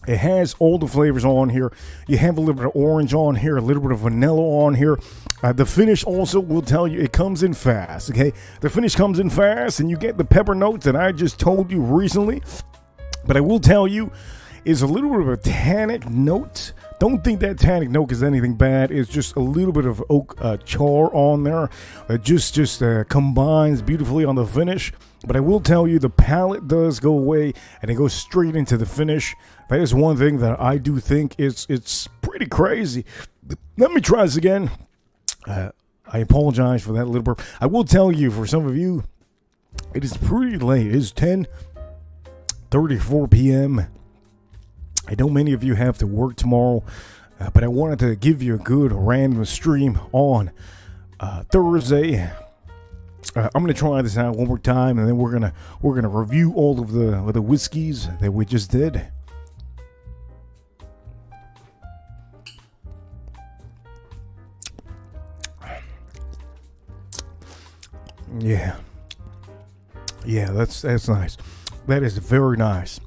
It has all the flavors on here. You have a little bit of orange on here, a little bit of vanilla on here. The finish also will tell you it comes in fast, okay? The finish comes in fast, and you get the pepper notes that I just told you recently. But I will tell you, it's a little bit of a tannic note. Don't think that tannic note is anything bad. It's just a little bit of oak char on there. It just combines beautifully on the finish. But I will tell you, the palate does go away, and it goes straight into the finish. That is one thing that I do think it's pretty crazy. Let me try this again. I apologize for that little burp. I will tell you, for some of you, it is pretty late. It is 10:34 p.m. I know many of you have to work tomorrow, but I wanted to give you a good random stream on Thursday. I'm gonna try this out one more time, and then we're gonna review all of the whiskeys that we just did. Yeah, that's nice. That is very nice.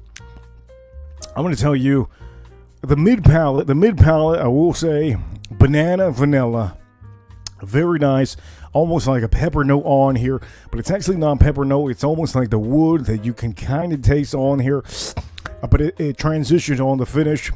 I'm going to tell you, the mid palate, I will say, banana vanilla, very nice, almost like a pepper note on here, but it's actually not pepper note. It's almost like the wood that you can kind of taste on here, but it transitions on the finish,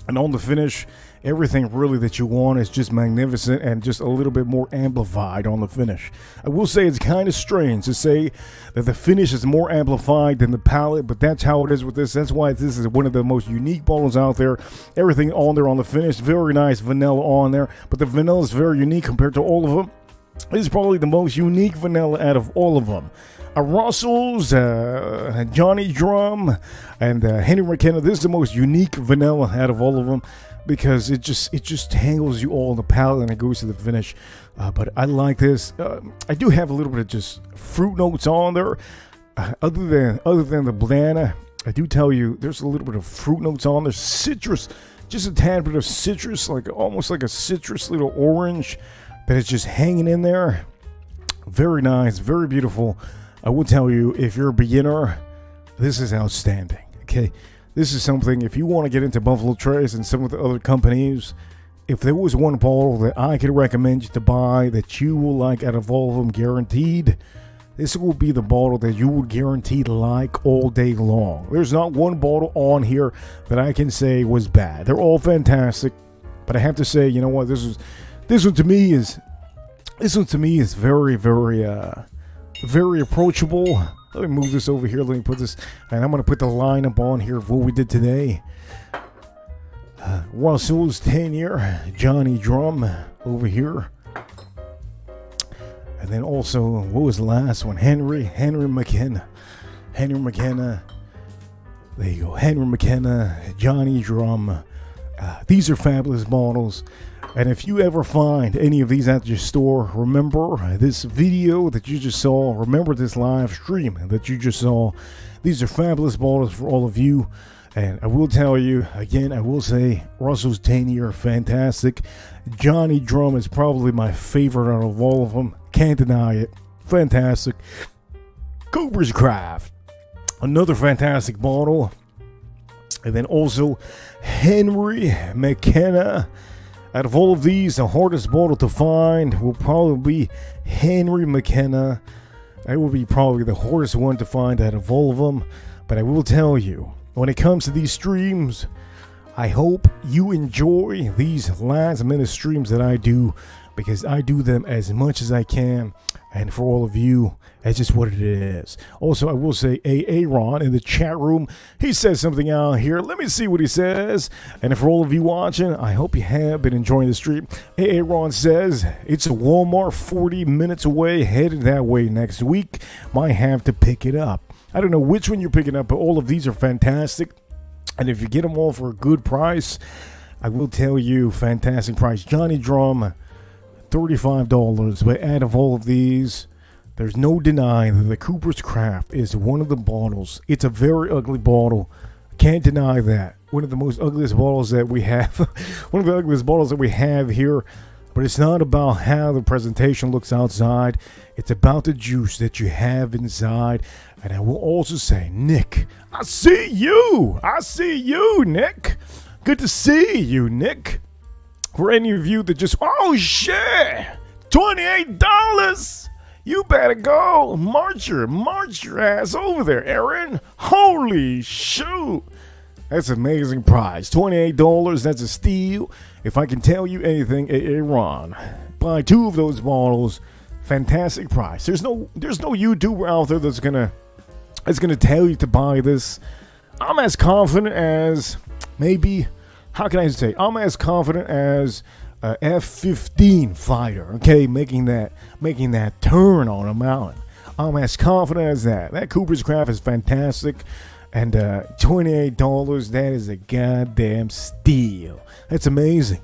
and on the finish, everything really that you want is just magnificent and just a little bit more amplified on the finish. I will say it's kind of strange to say that the finish is more amplified than the palate, but that's how it is with this. That's why this is one of the most unique bottles out there. Everything on there on the finish, very nice vanilla on there, but the vanilla is very unique compared to all of them. This is probably the most unique vanilla out of all of them. Russell's, Johnny Drum, and Henry McKenna. This is the most unique vanilla out of all of them because it just tangles you all in the palate and it goes to the finish. But I like this. I do have a little bit of just fruit notes on there. Other than the banana, I do tell you there's a little bit of fruit notes on there. Citrus, just a tad bit of citrus, like almost like a citrus little orange that is just hanging in there. Very nice, very beautiful. I will tell you, if you're a beginner, this is outstanding. Okay, this is something. If you want to get into Buffalo Trace and some of the other companies, if there was one bottle that I could recommend you to buy that you will like out of all of them, guaranteed, this will be the bottle that you would guaranteed like all day long. There's not one bottle on here that I can say was bad. They're all fantastic, but I have to say, you know what? This one to me is very, very approachable. Let me move this over here. Let me put this, and I'm going to put the lineup on here of what we did today. Russell's 10-year, Johnny Drum over here. And then also, what was the last one? Henry McKenna. There you go. Henry McKenna, Johnny Drum. These are fabulous bottles. And if you ever find any of these at your store, remember this video that you just saw. Remember this live stream that you just saw. These are fabulous bottles for all of you. And I will tell you, again, I will say Russell's 10-year, fantastic. Johnny Drum is probably my favorite out of all of them. Can't deny it. Fantastic. Cooper's Craft, another fantastic bottle. And then also Henry McKenna. Out of all of these, the hardest bottle to find will probably be Henry McKenna. It will be probably the hardest one to find out of all of them. But I will tell you, when it comes to these streams, I hope you enjoy these last minute streams that I do, because I do them as much as I can. And for all of you, that's just what it is. Also, I will say Aaron in the chat room, he says something out here. Let me see what he says. And for all of you watching, I hope you have been enjoying the stream. Aaron says, it's a Walmart 40 minutes away, headed that way next week. Might have to pick it up. I don't know which one you're picking up, but all of these are fantastic. And if you get them all for a good price, I will tell you, fantastic price. Johnny Drum, $35. But out of all of these, there's no denying that the Cooper's Craft is one of the bottles. It's a very ugly bottle. Can't deny that. One of the most ugliest bottles that we have. One of the ugliest bottles that we have here. But it's not about how the presentation looks outside. It's about the juice that you have inside. And I will also say, Nick, I see you. I see you, Nick. Good to see you, Nick. For any of you that just, oh shit, $28. You better go. March your ass over there, Aaron. Holy shoot. That's an amazing price. $28, that's a steal. If I can tell you anything, Aaron, buy 2 of those bottles. Fantastic price. There's no YouTuber out there that's gonna tell you to buy this. I'm as confident as maybe, how can I say? I'm as confident as a F-15 fighter, okay, making that turn on a mountain. I'm as confident as that. That Cooper's Craft is fantastic, and $28, that is a goddamn steal. That's amazing.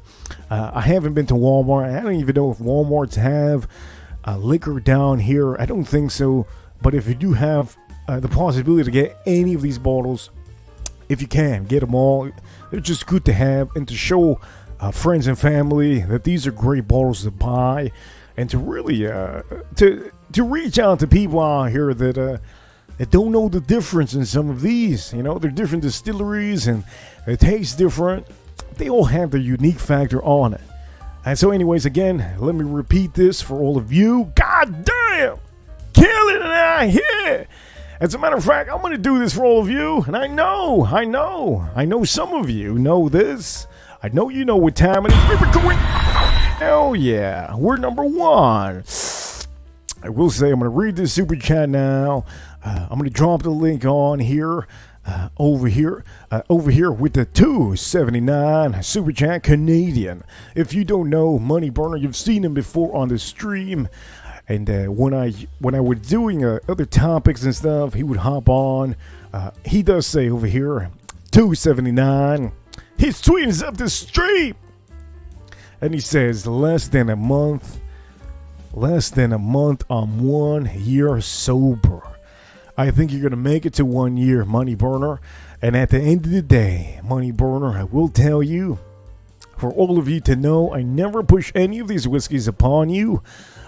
I haven't been to Walmart. I don't even know if Walmarts have liquor down here. I don't think so, but if you do have the possibility to get any of these bottles, if you can, get them all. They're just good to have and to show friends and family that these are great bottles to buy, and to really to reach out to people out here that that don't know the difference in some of these. You know, they're different distilleries and it tastes different. They all have their unique factor on it. And so anyways, again, let me repeat this for all of you. God damn! Killing it out here! As a matter of fact, I'm going to do this for all of you. And I know some of you know this. I know you know what time it is. Hell yeah, we're number one. I will say I'm going to read this super chat now. I'm going to drop the link on here. Over here with the 279 super chat Canadian. If you don't know Money Burner, you've seen him before on the stream. And when I was doing other topics and stuff, he would hop on. He does say over here, 279. He's tweeting us up the stream. And he says, less than a month, I'm 1 year sober. I think you're going to make it to 1 year, Money Burner. And at the end of the day, Money Burner, I will tell you, for all of you to know, I never push any of these whiskeys upon you.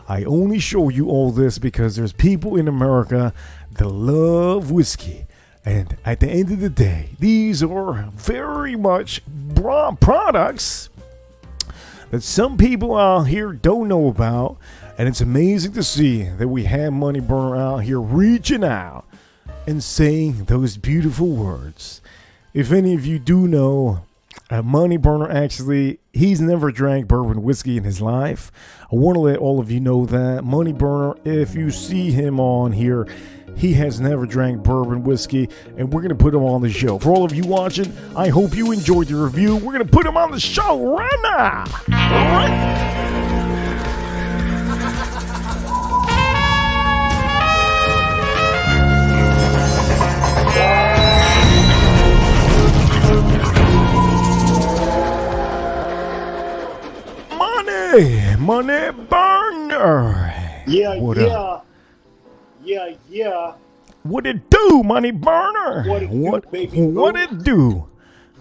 I only show you all this because there's people in America that love whiskey. And at the end of the day, these are very much products that some people out here don't know about. And it's amazing to see that we have Money Burner out here reaching out and saying those beautiful words. If any of you do know, Money Burner actually, he's never drank bourbon whiskey in his life. I want to let all of you know that. Money Burner, if you see him on here, he has never drank bourbon whiskey, and we're going to put him on the show. For all of you watching, I hope you enjoyed the review. We're going to put him on the show right now. All right? Money Burner. Yeah. What it do, Money Burner? What it do? Boom.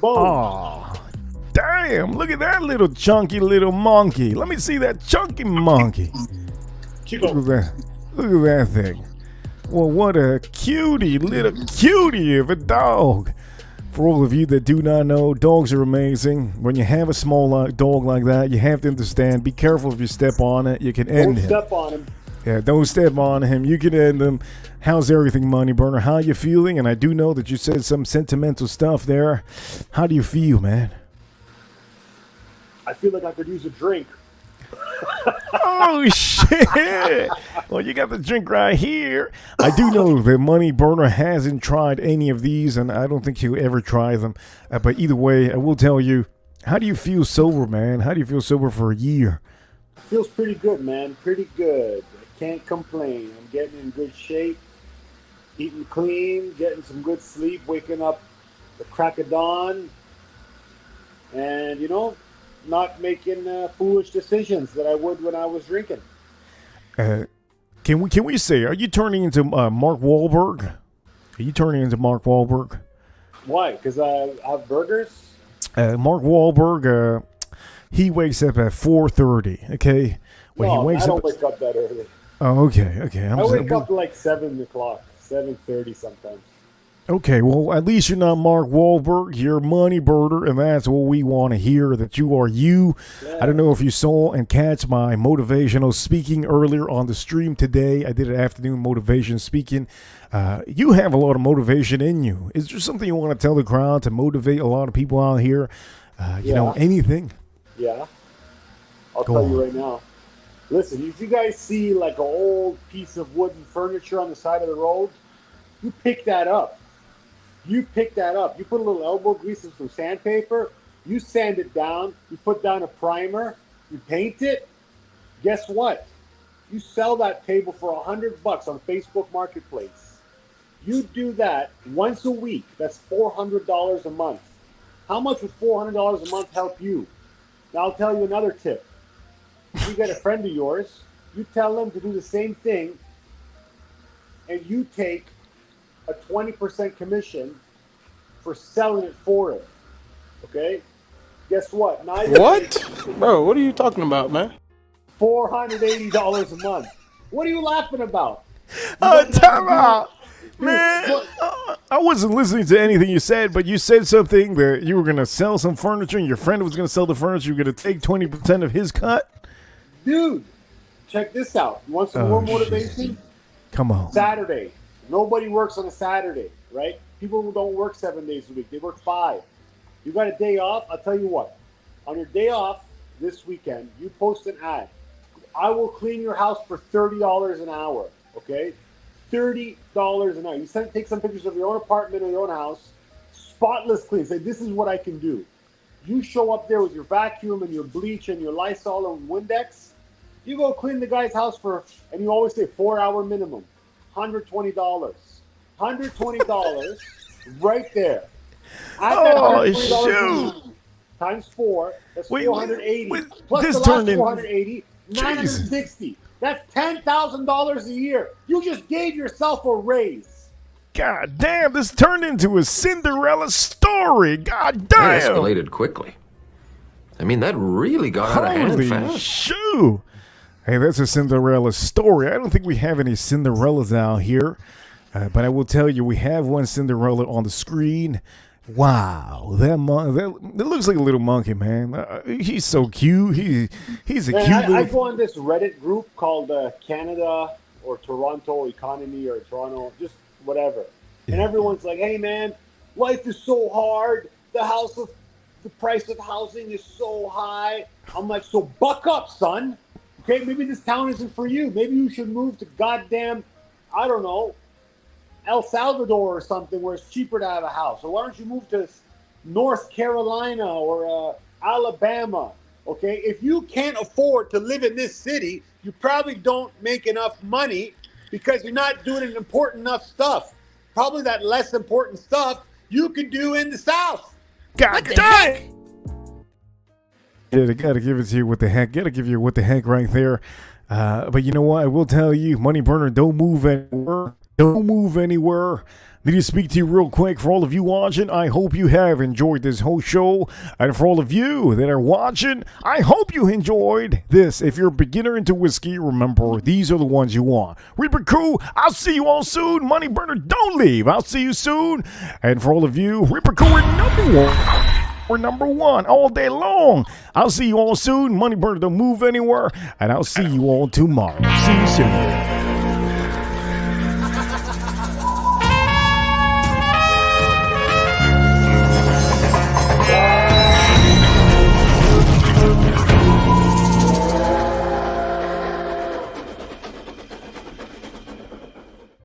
Oh, damn! Look at that little chunky little monkey. Let me see that chunky monkey. Chico. Look at that thing. Well, what a little cutie of a dog. For all of you that do not know, dogs are amazing. When you have a small dog like that, you have to understand, be careful if you step on it. You can end him. Don't step on him. Yeah, don't step on him. You can end him. How's everything, Money Burner? How you feeling? And I do know that you said some sentimental stuff there. How do you feel, man? I feel like I could use a drink. Oh, shit. Well, you got the drink right here. I do know that Money Burner hasn't tried any of these, and I don't think he'll ever try them. But either way, I will tell you, how do you feel sober, man? How do you feel sober for a year? Feels pretty good, man. Pretty good. I can't complain. I'm getting in good shape, eating clean, getting some good sleep, waking up the crack of dawn, and, not making foolish decisions that I would when I was drinking. Can we say, are you turning into Mark Wahlberg? Are you turning into Mark Wahlberg? Why? Because I have burgers? Mark Wahlberg, he wakes up at 4:30, okay? When No, he wakes I don't up, wake up that early. Oh, okay. I wake up like 7 o'clock, 7:30 sometimes. Okay, well, at least you're not Mark Wahlberg. You're Money Burner, and that's what we want to hear, that you are you. Yeah. I don't know if you saw and catch my motivational speaking earlier on the stream today. I did an afternoon motivation speaking. You have a lot of motivation in you. Is there something you want to tell the crowd to motivate a lot of people out here? You know, anything? Yeah. I'll tell you right now. Listen, if you guys see like an old piece of wooden furniture on the side of the road, you pick that up. You pick that up. You put a little elbow grease and some sandpaper. You sand it down. You put down a primer. You paint it. Guess what? You sell that table for $100 on Facebook Marketplace. You do that once a week. That's $400 a month. How much would $400 a month help you? Now I'll tell you another tip. If you get a friend of yours, you tell them to do the same thing, and you take a 20% commission for selling it for him. Okay? Guess what? What? Bro, what are you talking about, man? $480 a month. What are you laughing about? Time out. Man, What? I wasn't listening to anything you said, but you said something that you were going to sell some furniture and your friend was going to sell the furniture. You're going to take 20% of his cut? Dude, check this out. You want some more motivation? Come on. Saturday. Nobody works on a Saturday, right? People don't work 7 days a week. They work 5. You got a day off? I'll tell you what. On your day off this weekend, you post an ad. I will clean your house for $30 an hour, okay? $30 an hour. You take some pictures of your own apartment or your own house, spotless clean. Say, this is what I can do. You show up there with your vacuum and your bleach and your Lysol and Windex. You go clean the guy's house for, and you always say 4-hour minimum, $120. $120 right there. Oh, $120 shoot. times 4, that's Wait, 480. wait, Plus this the turned last in- 480, 960. That's $10,000 a year. You just gave yourself a raise. God damn, this turned into a Cinderella story. God That damn. escalated quickly. I mean, that really got out of hand Holy fast. shoo. Hey, that's a Cinderella story. I don't think we have any Cinderellas out here. But I will tell you, we have one Cinderella on the screen. Wow, that looks like a little monkey, man. He's so cute. He's a Man, cute I little. go on this Reddit group called Canada or Toronto Economy or Toronto, just whatever. And everyone's like, hey, man, life is so hard. The price of housing is so high. I'm like, so buck up, son. Okay, maybe this town isn't for you. Maybe you should move to goddamn, I don't know, El Salvador or something where it's cheaper to have a house. Or why don't you move to North Carolina or Alabama? Okay, if you can't afford to live in this city, you probably don't make enough money because you're not doing important enough stuff. Probably that less important stuff you could do in the South. God damn! Yeah, they gotta give it to you what the heck. Gotta give you what the heck right there. But you know what? I will tell you, Money Burner, don't move anywhere. Don't move anywhere. Need to speak to you real quick. For all of you watching, I hope you have enjoyed this whole show. And for all of you that are watching, I hope you enjoyed this. If you're a beginner into whiskey, remember, these are the ones you want. Reaper Crew, I'll see you all soon. Money Burner, don't leave. I'll see you soon. And for all of you, Reaper Crew, we're number one all day long. I'll see you all soon. Money Burner, don't move anywhere. And I'll see you all tomorrow. See you soon.